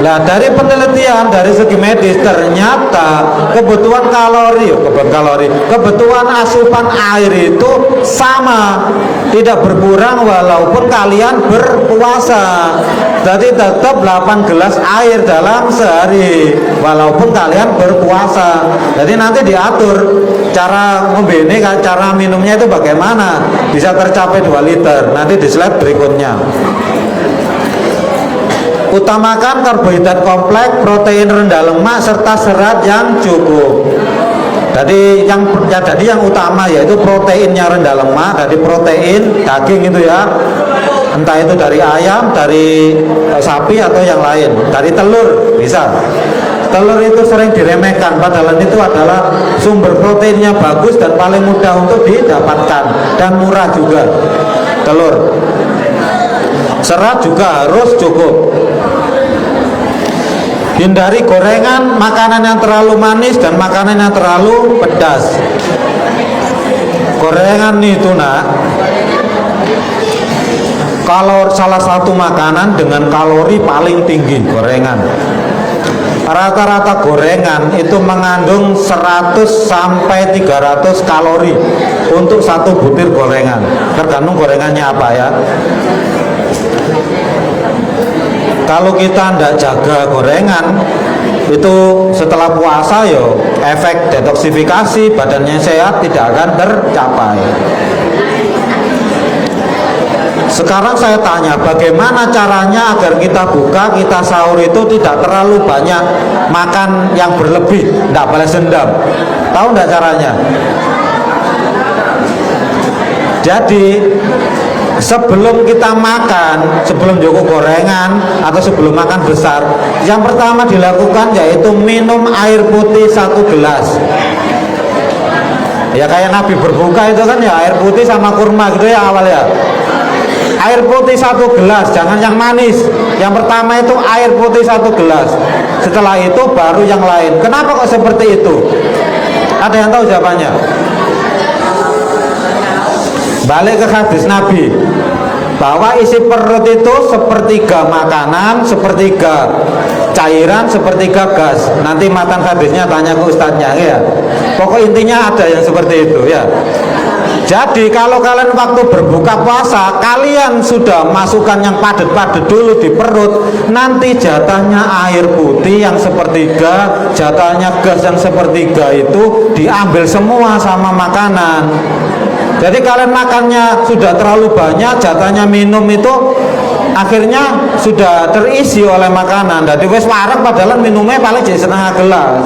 Nah, dari penelitian dari segi medis ternyata kebutuhan kebutuhan asupan air itu sama, tidak berkurang walaupun kalian berpuasa. Jadi tetap 8 gelas air dalam sehari walaupun kalian berpuasa. Jadi nanti diatur cara cara minumnya itu bagaimana bisa tercapai 2 liter. Nanti di slide berikutnya. Utamakan karbohidrat kompleks, protein rendah lemak serta serat yang cukup. Jadi yang utama yaitu proteinnya rendah lemak, dari protein daging itu ya. Entah itu dari ayam, dari sapi atau yang lain, dari telur bisa. Telur itu sering diremehkan, padahal itu adalah sumber proteinnya bagus dan paling mudah untuk didapatkan dan murah juga. Telur. Serat juga harus cukup. Hindari gorengan, makanan yang terlalu manis dan makanan yang terlalu pedas. Gorengan itu kalau salah satu makanan dengan kalori paling tinggi, gorengan. Rata-rata gorengan itu mengandung 100 sampai 300 kalori untuk satu butir gorengan. Tergantung gorengannya apa ya. Kalau kita tidak jaga gorengan, itu setelah puasa yo efek detoksifikasi, badannya sehat tidak akan tercapai. Sekarang saya tanya, bagaimana caranya agar kita buka, kita sahur itu tidak terlalu banyak makan yang berlebih, tidak balas dendam. Tahu tidak caranya? Jadi sebelum kita makan, sebelum joko gorengan atau sebelum makan besar, yang pertama dilakukan yaitu minum air putih 1 gelas. Ya kayak Nabi berbuka itu kan ya air putih sama kurma gitu ya awalnya. Air putih 1 gelas, jangan yang manis. Yang pertama itu air putih 1 gelas. Setelah itu baru yang lain. Kenapa kok seperti itu? Ada yang tahu jawabannya? Balik ke hadis Nabi bahwa isi perut itu sepertiga makanan, sepertiga cairan, sepertiga gas. Nanti matan hadisnya tanya ke ustadznya ya. Pokok intinya ada yang seperti itu ya. Jadi kalau kalian waktu berbuka puasa kalian sudah masukkan yang padat-padat dulu di perut, nanti jatahnya air putih yang sepertiga, jatahnya gas yang sepertiga itu diambil semua sama makanan. Jadi kalian makannya sudah terlalu banyak, jatahnya minum itu akhirnya sudah terisi oleh makanan. Jadi wes warak padahal minumnya paling jadi setengah gelas.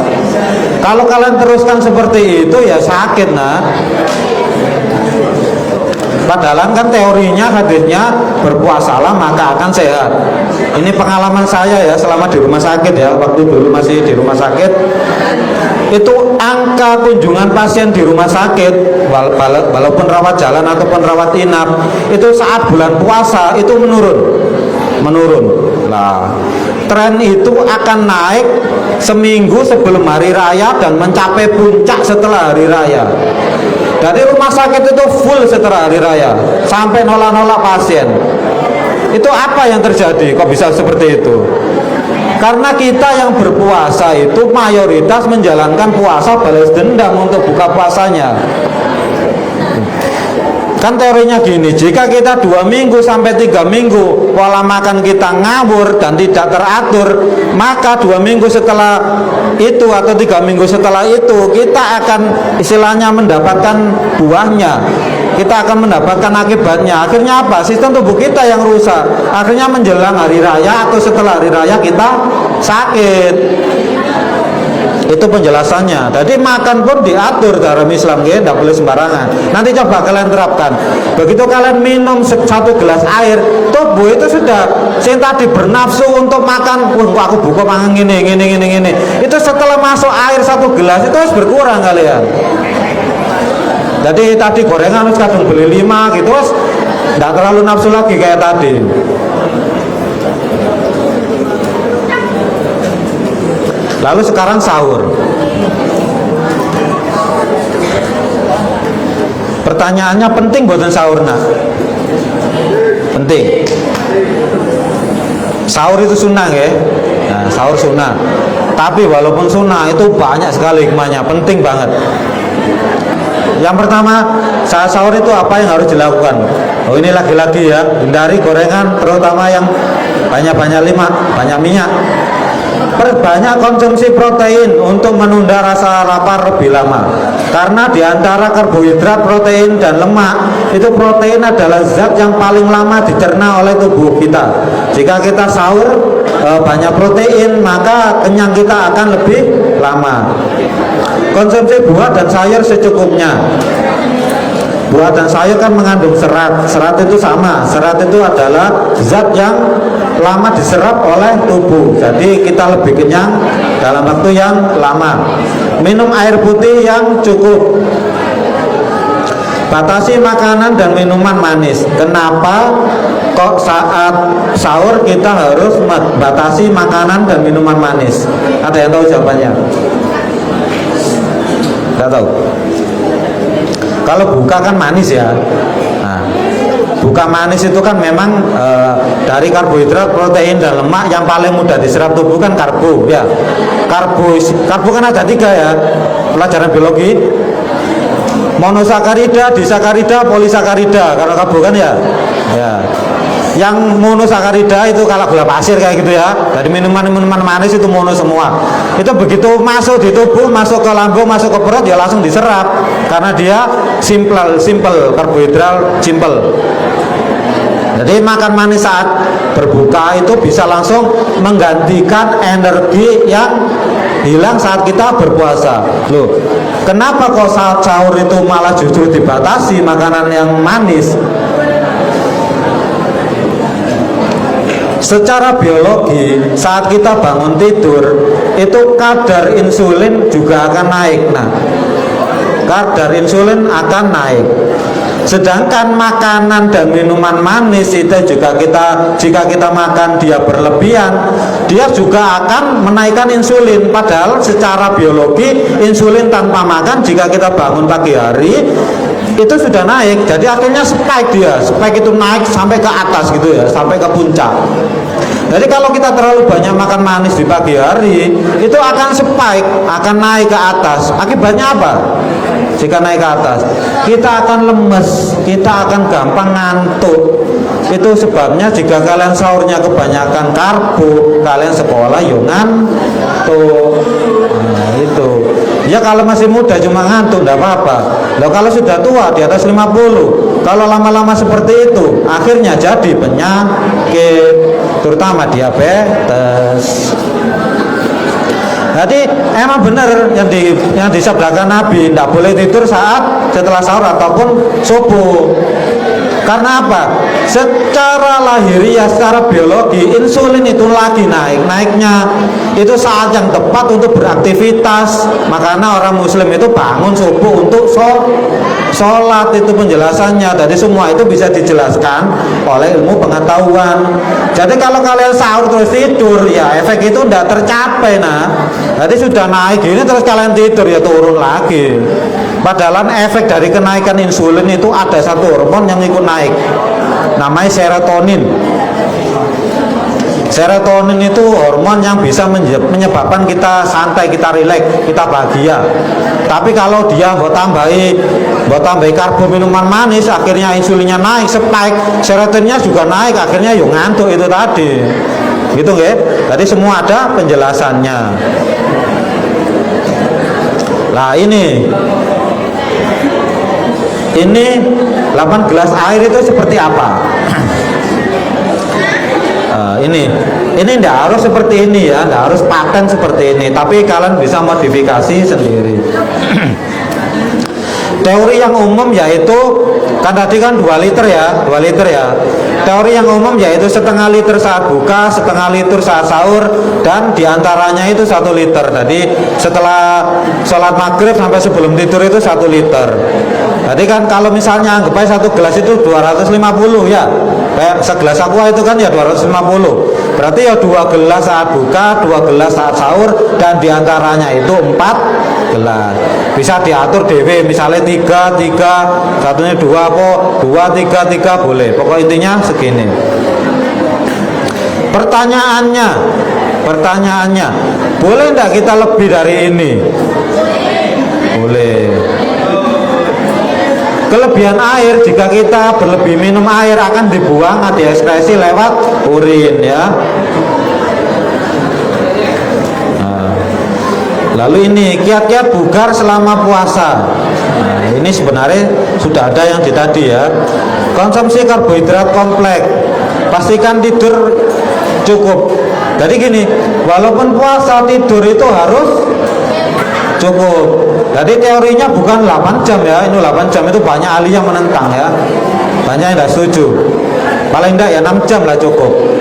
Kalau kalian teruskan seperti itu ya sakit nah. Padahal kan teorinya hadisnya berpuasalah maka akan sehat. Ini pengalaman saya ya selama di rumah sakit ya, waktu dulu masih di rumah sakit. Itu angka kunjungan pasien di rumah sakit walaupun rawat jalan ataupun rawat inap itu saat bulan puasa itu menurun. Nah, tren itu akan naik seminggu sebelum hari raya dan mencapai puncak setelah hari raya. Dari rumah sakit itu full setelah hari raya sampai nolak-nolak pasien. Itu apa yang terjadi? Kok bisa seperti itu? Karena kita yang berpuasa itu mayoritas menjalankan puasa balas dendam untuk buka puasanya. Kan teorinya gini, jika kita 2 minggu sampai 3 minggu pola makan kita ngawur dan tidak teratur, maka 2 minggu setelah itu atau 3 minggu setelah itu kita akan istilahnya mendapatkan buahnya, kita akan mendapatkan akibatnya. Akhirnya apa? Sistem tubuh kita yang rusak. Akhirnya menjelang hari raya atau setelah hari raya kita sakit. Itu penjelasannya. Jadi makan pun diatur dalam Islam, ya, tidak boleh sembarangan. Nanti coba kalian terapkan. Begitu kalian minum 1 gelas air, tubuh itu sudah yang tadi bernafsu untuk makan. Wah, aku buka makan gini. Itu setelah masuk air 1 gelas itu harus berkurang kalian. Jadi tadi gorengan harus kadang beli 5 gitu, terus tidak terlalu nafsu lagi kayak tadi. Lalu sekarang sahur. Pertanyaannya penting buatan sahur nak? Penting. Sahur itu sunnah ya. Nah, sahur sunnah. Tapi walaupun sunnah itu banyak sekali hikmahnya, penting banget. Yang pertama, saat sahur itu apa yang harus dilakukan? Oh, ini lagi-lagi ya, hindari gorengan, terutama yang banyak-banyak lemak, banyak minyak. Perbanyak konsumsi protein untuk menunda rasa lapar lebih lama. Karena diantara karbohidrat, protein, dan lemak, itu protein adalah zat yang paling lama dicerna oleh tubuh kita. Jika kita sahur banyak protein, maka kenyang kita akan lebih lama. Konsumsi buah dan sayur secukupnya. Buah dan sayur kan mengandung serat. Serat itu sama. Serat itu adalah zat yang lama diserap oleh tubuh. Jadi kita lebih kenyang dalam waktu yang lama. Minum air putih yang cukup. Batasi makanan dan minuman manis. Kenapa kok saat sahur kita harus batasi makanan dan minuman manis? Ada yang tahu jawabannya? Tidak tahu. Kalau buka kan manis ya. Nah, buka manis itu kan memang dari karbohidrat, protein, dan lemak yang paling mudah diserap tubuh kan karbo ya. Karbo kan ada 3 ya. Pelajaran biologi. Monosakarida, disakarida, polisakarida. Kalau karbo kan ya. Yang monosakarida itu kalau gula pasir kayak gitu ya. Dari minuman manis itu mono semua. Itu begitu masuk di tubuh, masuk ke lambung, masuk ke perut ya langsung diserap. Karena dia simple karbohidrat simple. Jadi makan manis saat berbuka itu bisa langsung menggantikan energi yang hilang saat kita berpuasa. Loh, kenapa kok saat sahur itu malah justru dibatasi makanan yang manis? Secara biologi saat kita bangun tidur itu kadar insulin juga akan naik. Nah, kadar insulin akan naik. Sedangkan makanan dan minuman manis itu juga jika kita makan dia berlebihan, dia juga akan menaikkan insulin. Padahal secara biologi insulin tanpa makan jika kita bangun pagi hari itu sudah naik. Jadi akhirnya spike itu naik sampai ke atas gitu ya, sampai ke puncak. Jadi kalau kita terlalu banyak makan manis di pagi hari, itu akan spike, akan naik ke atas. Akibatnya apa? Jika naik ke atas, kita akan lemes, kita akan gampang ngantuk. Itu sebabnya jika kalian sahurnya kebanyakan karbo, kalian sekolah yo ngantuk. Nah, itu. Ya kalau masih muda cuma ngantuk enggak apa-apa. Loh kalau sudah tua di atas 50, kalau lama-lama seperti itu, akhirnya jadi penyakit, terutama diabetes. Jadi emang benar yang disabdakan Nabi, tidak boleh tidur saat setelah sahur ataupun subuh. Karena apa? Secara lahiriah, secara biologi, insulin itu lagi naiknya itu saat yang tepat untuk beraktivitas. Makanya orang muslim itu bangun subuh untuk sholat, itu penjelasannya. Jadi semua itu bisa dijelaskan oleh ilmu pengetahuan. Jadi kalau kalian sahur terus tidur, ya efek itu tidak tercapai. Nah, jadi sudah naik gini terus kalian tidur, ya turun lagi. Padahal efek dari kenaikan insulin itu ada satu hormon yang ikut naik, namanya serotonin. Serotonin itu hormon yang bisa menyebabkan kita santai, kita rileks, kita bahagia. Tapi kalau dia buat tambahi karbo minuman manis, akhirnya insulinnya naik, spike, serotoninnya juga naik, akhirnya yuk ngantuk itu tadi. Gitu ya. Jadi semua ada penjelasannya. Lah ini 8 gelas air itu seperti apa? Ini tidak harus seperti ini ya, tidak harus paten seperti ini, tapi kalian bisa modifikasi sendiri. Teori yang umum yaitu kan tadi kan 2 liter ya. Teori yang umum yaitu setengah liter saat buka, setengah liter saat sahur, dan diantaranya itu 1 liter. Jadi setelah sholat maghrib sampai sebelum tidur itu 1 liter. Jadi kan kalau misalnya anggap aja 1 gelas itu 250 ya, kayak segelas aqua itu kan ya 250. Berarti ya 2 gelas saat buka, 2 gelas saat sahur, dan diantaranya itu 4 gelas. Bisa diatur dewe, misalnya 3, satunya 2, 3 boleh. Pokok intinya segini. Pertanyaannya, boleh enggak kita lebih dari ini? Boleh. Kelebihan air, jika kita berlebih minum air akan dibuang, diekskresi lewat urin ya. Lalu ini kiat-kiat bugar selama puasa. Nah, ini sebenarnya sudah ada yang tadi ya. Konsumsi karbohidrat kompleks, pastikan tidur cukup. Jadi gini, walaupun puasa tidur itu harus cukup. Jadi teorinya bukan 8 jam ya, ini 8 jam itu banyak ahli yang menentang ya. Banyak yang tidak setuju. Paling tidak ya 6 jam lah cukup.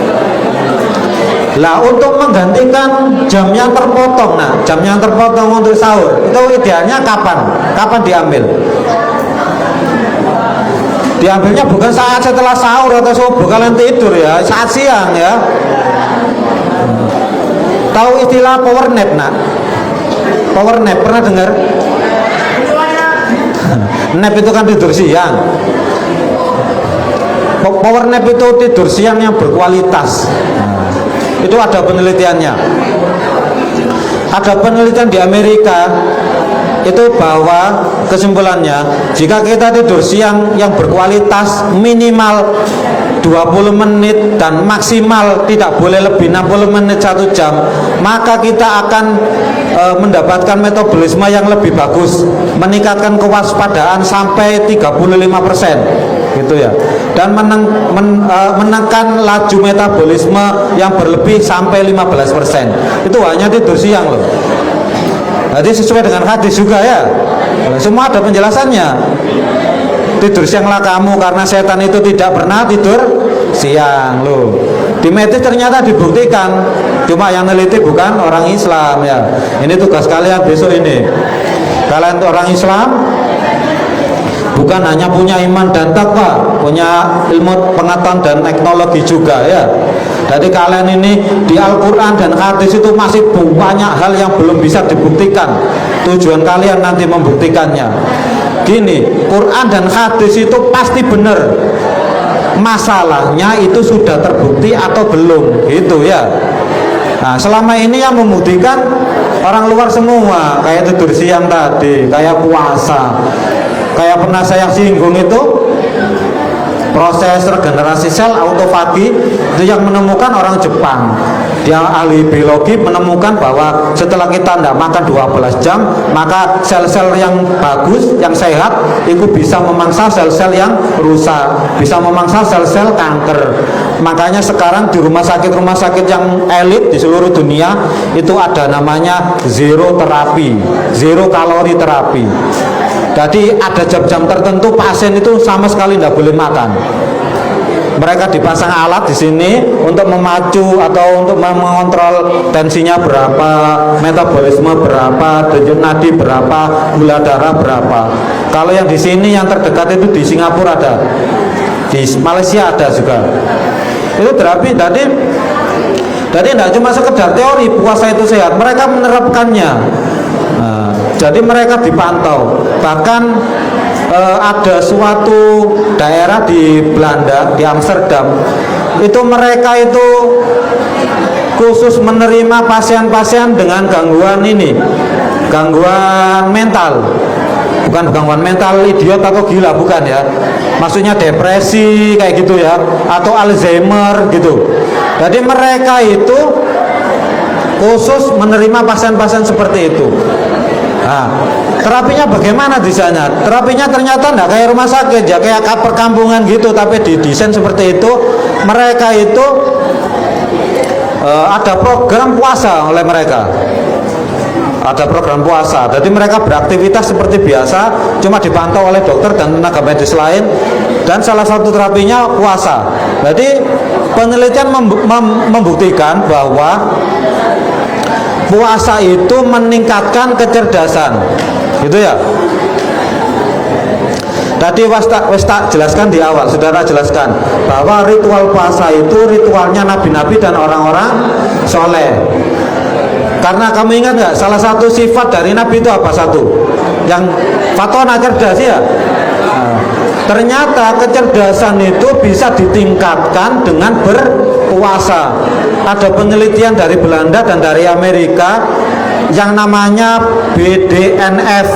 Lah untuk menggantikan jam yang terpotong, nah jam yang terpotong untuk sahur itu idealnya kapan? Kapan diambil? Diambilnya bukan saat setelah sahur atau subuh kalian tidur ya, saat siang ya. Tahu istilah power nap nak? Power nap pernah dengar? Nap itu kan tidur siang. Power nap itu tidur siang yang berkualitas. Itu ada penelitiannya. Ada penelitian di Amerika itu bahwa kesimpulannya, jika kita tidur siang yang berkualitas minimal 20 menit dan maksimal tidak boleh lebih 60 menit 1 jam, maka kita akan mendapatkan metabolisme yang lebih bagus, meningkatkan kewaspadaan sampai 35% gitu ya, dan menekan laju metabolisme yang berlebih sampai 15%. Itu hanya tidur siang loh. Jadi sesuai dengan hadis juga ya, semua ada penjelasannya. Tidur sianglah kamu karena setan itu tidak pernah tidur siang loh. Di medis ternyata dibuktikan, cuma yang neliti bukan orang Islam ya. Ini tugas kalian besok ini. Kalian orang Islam bukan hanya punya iman dan takwa, punya ilmu pengetahuan dan teknologi juga ya. Jadi kalian ini di Al-Quran dan hadis itu masih banyak hal yang belum bisa dibuktikan. Tujuan kalian nanti membuktikannya. Gini, Quran dan hadis itu pasti benar. Masalahnya itu sudah terbukti atau belum, gitu ya. Nah, selama ini yang membuktikan orang luar semua, kayak tidur siang tadi, kayak puasa, kayak pernah saya singgung itu proses regenerasi sel autofagi itu yang menemukan orang Jepang. Dia ahli biologi menemukan bahwa setelah kita tidak makan 12 jam, maka sel-sel yang bagus, yang sehat itu bisa memangsa sel-sel yang rusak, bisa memangsa sel-sel kanker. Makanya sekarang di rumah sakit yang elit di seluruh dunia itu ada namanya zero terapi, zero kalori terapi. Jadi ada jam-jam tertentu pasien itu sama sekali tidak boleh makan. Mereka dipasang alat di sini untuk memacu atau untuk mengontrol tensinya berapa, metabolisme berapa, denyut nadi berapa, gula darah berapa. Kalau yang di sini yang terdekat itu di Singapura ada, di Malaysia ada juga. Itu terapi. Jadi tidak cuma sekedar teori puasa itu sehat, mereka menerapkannya. Jadi mereka dipantau. Bahkan ada suatu daerah di Belanda, di Amsterdam, itu mereka itu khusus menerima pasien-pasien dengan gangguan ini, gangguan mental. Bukan gangguan mental idiot atau gila, bukan ya. Maksudnya depresi kayak gitu ya, atau Alzheimer gitu. Jadi mereka itu khusus menerima pasien-pasien seperti itu. Nah, terapinya bagaimana di sana? Terapinya ternyata enggak kayak rumah sakit ya, kayak perkampungan gitu, tapi didesain seperti itu. Mereka itu ada program puasa oleh mereka. Ada program puasa. Jadi mereka beraktivitas seperti biasa, cuma dipantau oleh dokter dan tenaga medis lain. Dan salah satu terapinya puasa. Jadi penelitian membuktikan bahwa puasa itu meningkatkan kecerdasan, gitu ya. Tadi wis tak jelaskan di awal, saudara jelaskan bahwa ritual puasa itu ritualnya nabi-nabi dan orang-orang soleh. Karena kamu ingat nggak, salah satu sifat dari nabi itu apa? Satu, yang fatona, cerdas ya. Ternyata kecerdasan itu bisa ditingkatkan dengan berpuasa. Ada penelitian dari Belanda dan dari Amerika yang namanya BDNF.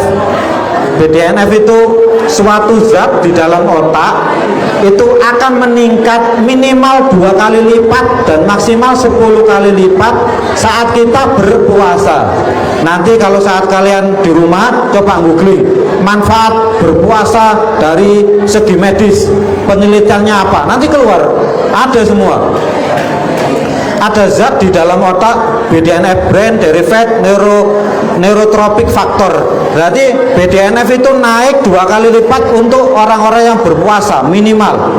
BDNF itu suatu zat di dalam otak itu akan meningkat minimal 2 kali lipat dan maksimal 10 kali lipat saat kita berpuasa. Nanti kalau saat kalian di rumah coba googling manfaat berpuasa dari segi medis, penelitiannya apa, nanti keluar ada semua. Ada zat di dalam otak BDNF, brain derived neurotropic factor. Berarti BDNF itu naik 2 kali lipat untuk orang-orang yang berpuasa minimal.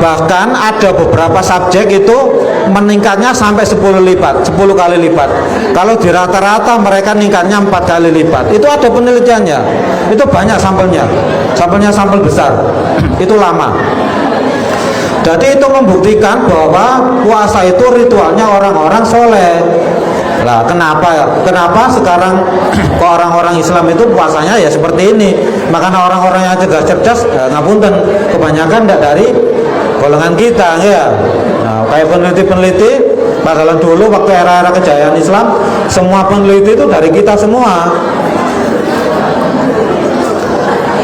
Bahkan ada beberapa subjek itu meningkatnya sampai 10 kali lipat. Kalau di rata-rata mereka meningkatnya 4 kali lipat. Itu ada penelitiannya. Itu banyak sampelnya. Sampel besar. Itu lama. Jadi itu membuktikan bahwa puasa itu ritualnya orang-orang soleh. Lah kenapa sekarang kok orang-orang Islam itu puasanya ya seperti ini? Makanya orang-orang yang cerdas ngapunten kebanyakan tidak dari golongan kita ya. Nah, kayak peneliti-peneliti padahal dulu waktu era-era kejayaan Islam, semua peneliti itu dari kita semua.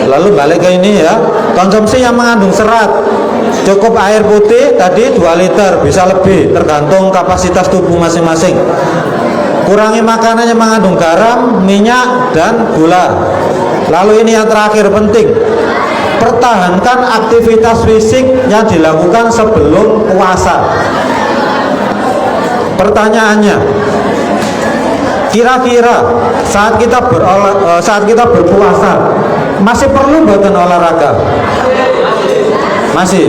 Lalu balik ke ini ya, konsumsi yang mengandung serat. Cukup air putih tadi 2 liter, bisa lebih tergantung kapasitas tubuh masing-masing. Kurangi makanan yang mengandung garam, minyak, dan gula. Lalu ini yang terakhir penting, pertahankan aktivitas fisik yang dilakukan sebelum puasa. Pertanyaannya, kira-kira saat kita berpuasa masih perlu buatan olahraga? Masih.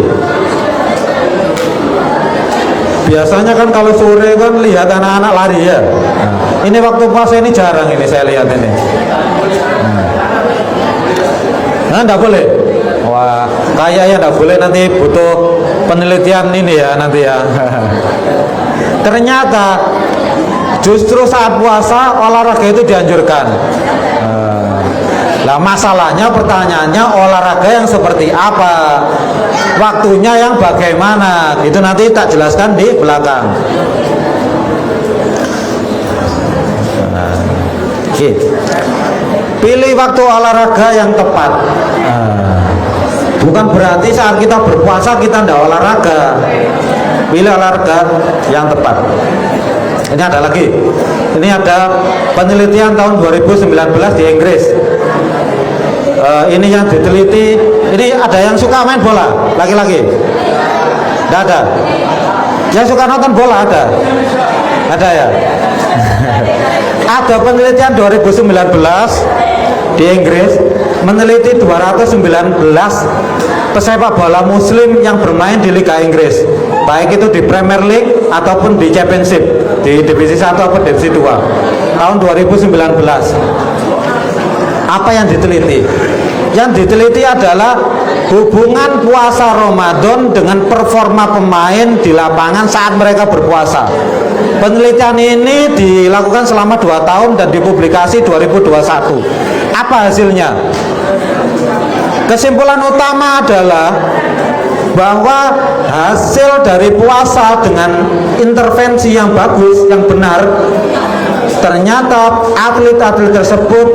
Biasanya kan kalau sore kan lihat anak-anak lari ya. Nah, ini waktu puasa ini jarang ini saya lihat ini. Nah, enggak boleh. Wah, kayaknya enggak boleh, nanti butuh penelitian ini ya nanti ya. Ternyata justru saat puasa olahraga itu dianjurkan. Nah, masalahnya pertanyaannya olahraga yang seperti apa? Waktunya yang bagaimana? Itu nanti tak jelaskan di belakang. Oke. Pilih waktu olahraga yang tepat. Bukan berarti saat kita berpuasa kita tidak olahraga. Pilih olahraga yang tepat. Ini ada lagi. Ini ada penelitian tahun 2019 di Inggris. Ini yang diteliti. Ini ada yang suka main bola laki-laki? Tidak ada. Yang suka nonton bola ada? Ada ya. Ada penelitian 2019 di Inggris meneliti 219 pesepak bola muslim yang bermain di Liga Inggris, baik itu di Premier League ataupun di Championship, di divisi 1 atau divisi 2 tahun 2019. Apa yang diteliti? Yang diteliti adalah hubungan puasa Ramadan dengan performa pemain di lapangan saat mereka berpuasa. Penelitian ini dilakukan selama 2 tahun dan dipublikasi 2021. Apa hasilnya? Kesimpulan utama adalah bahwa hasil dari puasa dengan intervensi yang bagus, yang benar, ternyata atlet-atlet tersebut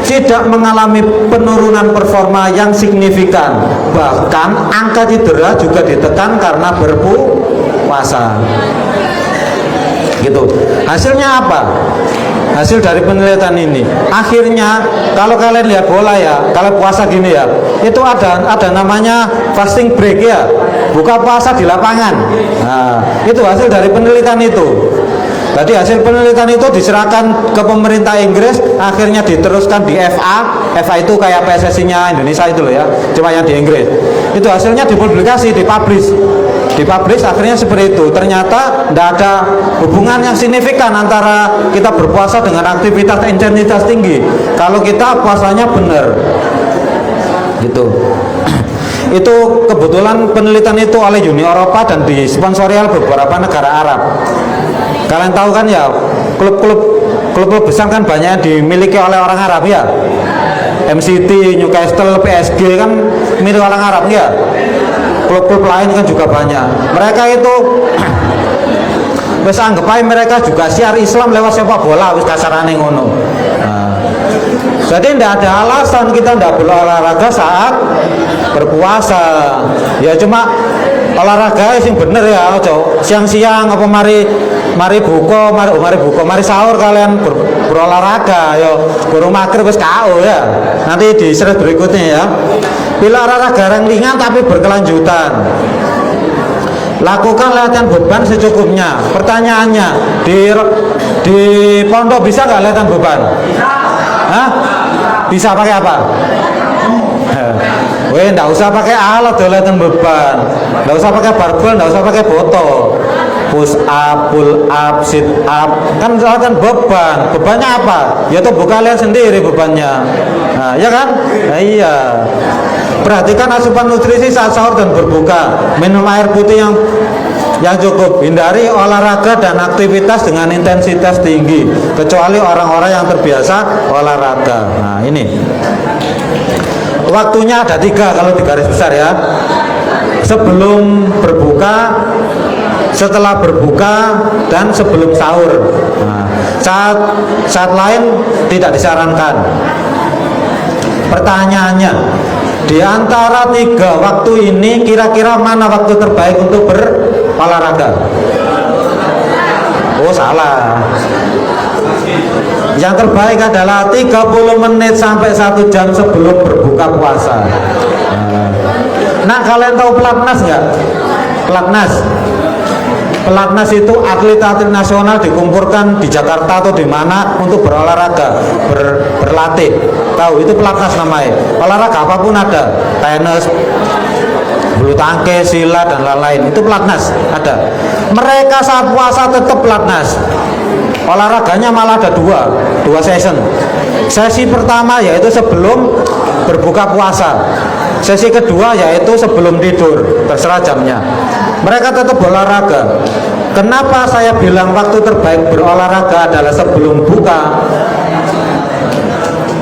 tidak mengalami penurunan performa yang signifikan. Bahkan angka cedera juga ditekan karena berpuasa. Gitu. Hasilnya apa? Hasil dari penelitian ini, akhirnya kalau kalian lihat bola ya, kalau puasa gini ya, itu ada namanya fasting break ya, buka puasa di lapangan. Nah, itu hasil dari penelitian itu. Tadi hasil penelitian itu diserahkan ke pemerintah Inggris, akhirnya diteruskan di FA. FA itu kayak PSSI-nya Indonesia itu loh ya, cuma yang di Inggris. Itu hasilnya dipublikasi, dipublish akhirnya seperti itu. Ternyata tidak ada hubungan yang signifikan antara kita berpuasa dengan aktivitas intensitas tinggi kalau kita puasanya benar. Gitu. Itu kebetulan penelitian itu oleh Uni Eropa dan disponsori oleh beberapa negara Arab. Kalian tahu kan ya, klub-klub besar kan banyak yang dimiliki oleh orang Arab ya. MCT, Newcastle, PSG kan milik orang Arab ya. Klub-klub lain kan juga banyak. Mereka itu wis anggap aja mereka juga siar Islam lewat sepak bola, wis kasarane ngono. Nah, jadi tidak ada alasan kita tidak berolahraga saat berpuasa. Ya cuma olahraga sing bener ya, ojo siang-siang apa mari buka, mari sahur kalian berolahraga. Yo guru maghrib wis KO ya. Nanti di slide berikutnya ya. Bila olahraga yang ringan tapi berkelanjutan. Lakukan latihan beban secukupnya. Pertanyaannya, di pondok bisa nggak latihan beban? Hah? Bisa pakai apa? Weh, nggak usah pakai alat latihan beban. Nggak usah pakai barbel, nggak usah pakai botol. Push up, pull up, sit up, kan latihan beban. Bebannya apa? Ya tubuh kalian sendiri bebannya. Nah, ya kan? Nah, iya. Perhatikan asupan nutrisi saat sahur dan berbuka. Minum air putih yang cukup. Hindari olahraga dan aktivitas dengan intensitas tinggi, kecuali orang-orang yang terbiasa olahraga. Nah, ini waktunya ada 3 kalau di garis besar ya. Sebelum berbuka, setelah berbuka, dan sebelum sahur. Nah, saat lain tidak disarankan. Pertanyaannya, di antara 3 waktu ini kira-kira mana waktu terbaik untuk berolahraga? Oh, salah. Yang terbaik adalah 30 menit sampai 1 jam sebelum berbuka puasa. Nah, kalian tahu pelatnas nggak? Pelatnas itu atlet-atlet nasional dikumpulkan di Jakarta atau di mana untuk berolahraga, berlatih. Tahu itu pelatnas namanya. Olahraga apapun ada, tenis, bulu tangkis, silat dan lain-lain, itu pelatnas ada. Mereka saat puasa tetap pelatnas. Olahraganya malah ada dua session. Sesi pertama yaitu sebelum berbuka puasa. Sesi kedua yaitu sebelum tidur, terserah jamnya. Mereka tetap berolahraga. Kenapa saya bilang waktu terbaik berolahraga adalah sebelum buka?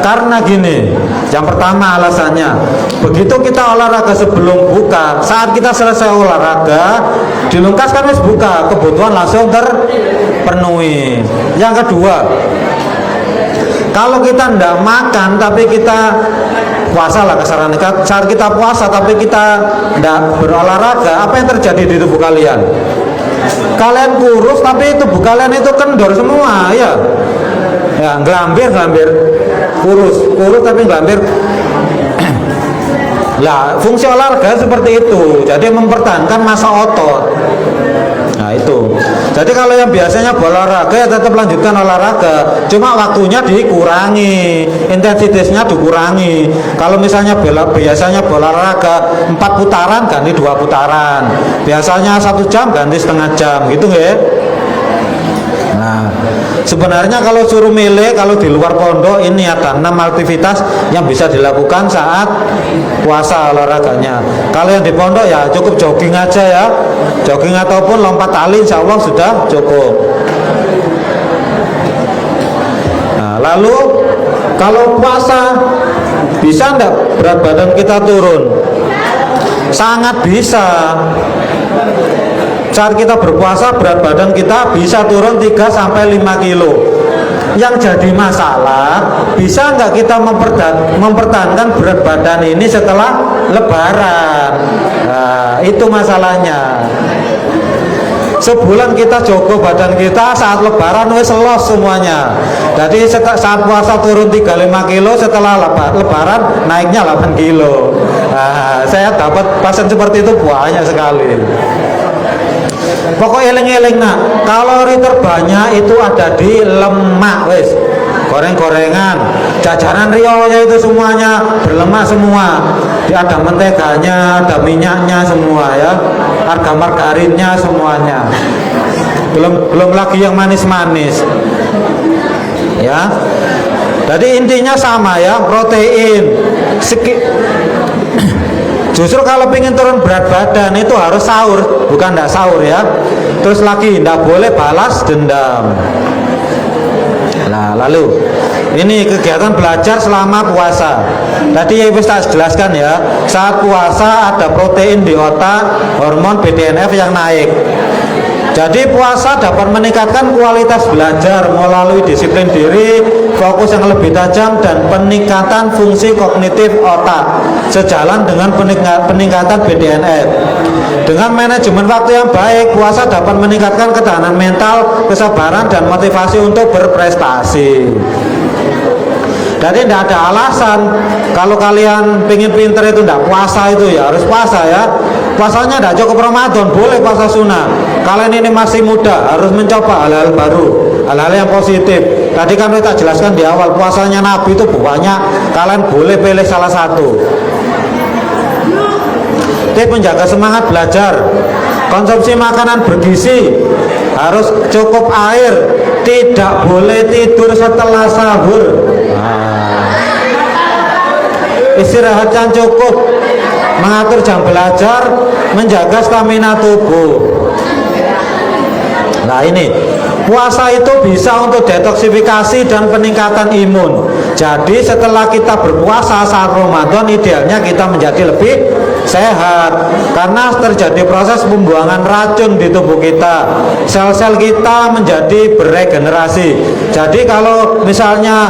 Karena gini, yang pertama alasannya, begitu kita olahraga sebelum buka, saat kita selesai olahraga, dilungkas kan harus buka, kebutuhan langsung terpenuhi. Yang kedua, kalau kita tidak makan tapi kita puasa lah kasarannya, saat kita puasa tapi kita tidak berolahraga, apa yang terjadi di tubuh kalian? Kalian kurus tapi tubuh kalian itu kendor semua, ya. Ya, gelambir kurus tapi gelambir. Lah, fungsi olahraga seperti itu. Jadi mempertahankan massa otot. Nah, itu. Jadi kalau yang biasanya berolahraga ya tetap lanjutkan olahraga. Cuma waktunya dikurangi, intensitasnya dikurangi. Kalau misalnya biasanya berolahraga 4 putaran ganti 2 putaran. Biasanya 1 jam ganti setengah jam, gitu ya. Nah, sebenarnya kalau suruh milih, kalau di luar pondok ini ada 6 aktivitas yang bisa dilakukan saat puasa olahraganya. Kalau yang di pondok ya cukup jogging aja ya, jogging ataupun lompat tali, insya Allah sudah cukup. Nah, lalu kalau puasa bisa enggak berat badan kita turun? Sangat bisa. Saat kita berpuasa berat badan kita bisa turun 3-5 kilo. Yang jadi masalah, bisa nggak kita mempertahankan berat badan ini setelah lebaran? Nah, itu masalahnya. Sebulan kita jogo badan kita, saat lebaran wes los semuanya. Jadi saat puasa turun 3-5 kilo, setelah lebaran naiknya 8 kilo. Nah, saya dapat pasien seperti itu banyak sekali. Pokoknya eling-eling nak, kalori terbanyak itu ada di lemak, wes. Goreng-gorengan, jajanan rionya itu semuanya berlemak semua. Ada menteganya, ada minyaknya semua ya. Harga margarinnya semuanya. Belum lagi yang manis-manis. Ya. Jadi intinya sama ya, protein. Justru kalau ingin turun berat badan itu harus sahur, bukan tidak sahur ya. Terus lagi tidak boleh balas dendam. Nah, lalu ini kegiatan belajar selama puasa. Tadi ya bisa jelaskan ya. Saat puasa ada protein di otak, hormon BDNF yang naik. Jadi puasa dapat meningkatkan kualitas belajar melalui disiplin diri, fokus yang lebih tajam dan peningkatan fungsi kognitif otak. Sejalan dengan peningkatan BDNF. Dengan manajemen waktu yang baik, puasa dapat meningkatkan ketahanan mental, kesabaran dan motivasi untuk berprestasi. Jadi tidak ada alasan kalau kalian pengen pinter itu tidak puasa itu ya harus puasa ya. Puasanya tidak cukup Ramadan, boleh puasa sunnah. Kalian ini masih muda, harus mencoba hal-hal baru, hal-hal yang positif. Tadi kan kita jelaskan di awal, puasanya Nabi itu banyak, kalian boleh pilih salah satu. Tips menjaga semangat belajar, konsumsi makanan bergizi, harus cukup air, tidak boleh tidur setelah sahur. Istirahat yang cukup, mengatur jam belajar, menjaga stamina tubuh. Nah ini puasa itu bisa untuk detoksifikasi dan peningkatan imun. Jadi setelah kita berpuasa saat Ramadan, idealnya kita menjadi lebih sehat karena terjadi proses pembuangan racun di tubuh kita. Sel-sel kita menjadi beregenerasi. Jadi kalau misalnya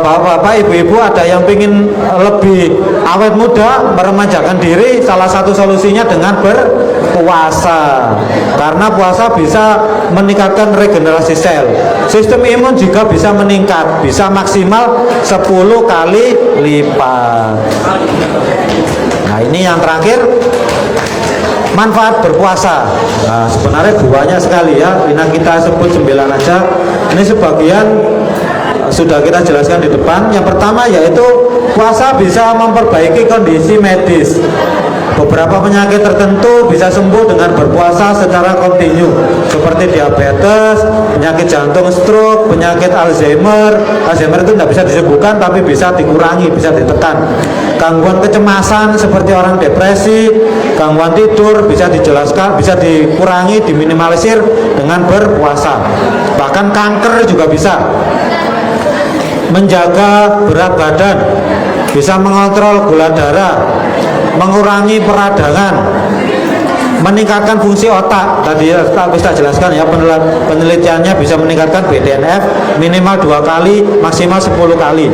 bapak-bapak, ibu-ibu ada yang ingin lebih awet muda, meremajakan diri, salah satu solusinya dengan berpuasa. Karena puasa bisa meningkatkan regenerasi sel. Sistem imun juga bisa meningkat, bisa maksimal 10 kali lipat. Nah ini yang terakhir, manfaat berpuasa. Nah, sebenarnya banyak sekali ya, ini kita sebut 9 aja. Ini sebagian sudah kita jelaskan di depan. Yang pertama yaitu puasa bisa memperbaiki kondisi medis. Beberapa penyakit tertentu bisa sembuh dengan berpuasa secara kontinu, seperti diabetes, penyakit jantung, stroke, penyakit Alzheimer. Alzheimer itu tidak bisa disembuhkan tapi bisa dikurangi, bisa ditekan. Gangguan kecemasan seperti orang depresi, gangguan tidur bisa dijelaskan, bisa dikurangi, diminimalisir dengan berpuasa. Bahkan kanker juga bisa. Menjaga berat badan, bisa mengontrol gula darah, mengurangi peradangan, meningkatkan fungsi otak. Tadi bisa jelaskan ya, penelitiannya bisa meningkatkan BDNF minimal 2 kali, maksimal 10 kali.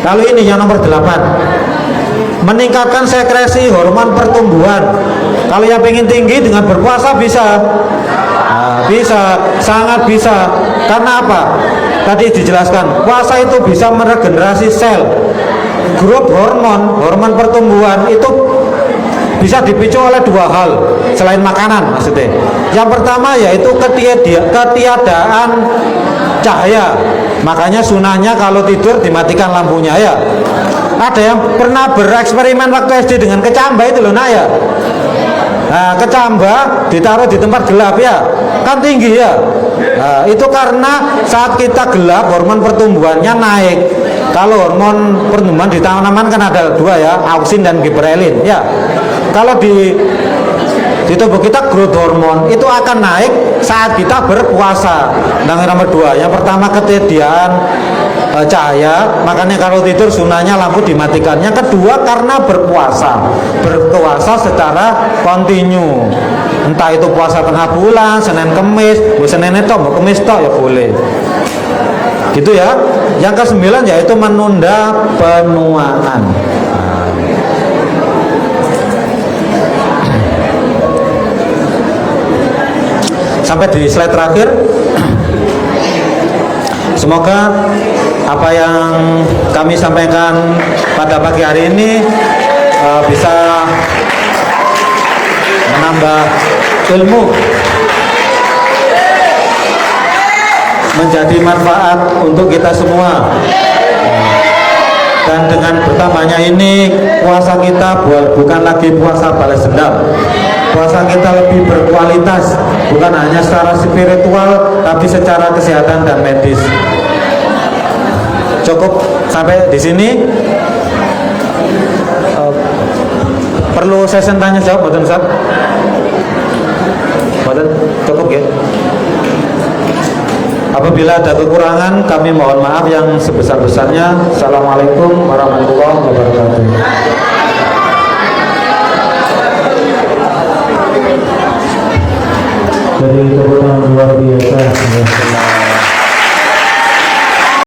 Lalu ini yang nomor 8, meningkatkan sekresi hormon pertumbuhan. Kalau yang pengen tinggi dengan berpuasa bisa. Nah, bisa, sangat bisa. Karena apa? Tadi dijelaskan, puasa itu bisa meregenerasi sel. Grup hormon pertumbuhan itu bisa dipicu oleh 2 hal selain makanan maksudnya. Yang pertama yaitu ketiadaan cahaya. Makanya sunahnya kalau tidur dimatikan lampunya ya. Ada yang pernah bereksperimen waktu SD dengan kecambah itu loh nak ya. Nah, kecambah ditaruh di tempat gelap ya, kan tinggi ya. Nah, itu karena saat kita gelap hormon pertumbuhannya naik. Kalau hormon pertumbuhan di tanaman kan ada 2 ya, auksin dan giberelin ya. Kalau di tubuh kita growth hormone itu akan naik saat kita berpuasa. Yang nomor 2, yang pertama ketiadaan cahaya, makanya kalau tidur sunahnya lampu dimatikan. Yang kedua karena berpuasa secara kontinu, entah itu puasa tengah bulan, Senin Kemis, Senin itu mau Kemis toh ya boleh gitu ya. Yang ke-9 yaitu menunda penuaan. Sampai di slide terakhir. Semoga apa yang kami sampaikan pada pagi hari ini bisa menambah ilmu, menjadi manfaat untuk kita semua. Dan dengan bertambahnya ini, puasa kita bukan lagi puasa balas dendam. Puasa kita lebih berkualitas, bukan hanya secara spiritual, tapi secara kesehatan dan medis. Cukup sampai di sini. Perlu sesi tanya jawab, Badan Ustaz? Badan cukup ya? Apabila ada kekurangan, kami mohon maaf yang sebesar-besarnya. Assalamualaikum warahmatullahi wabarakatuh.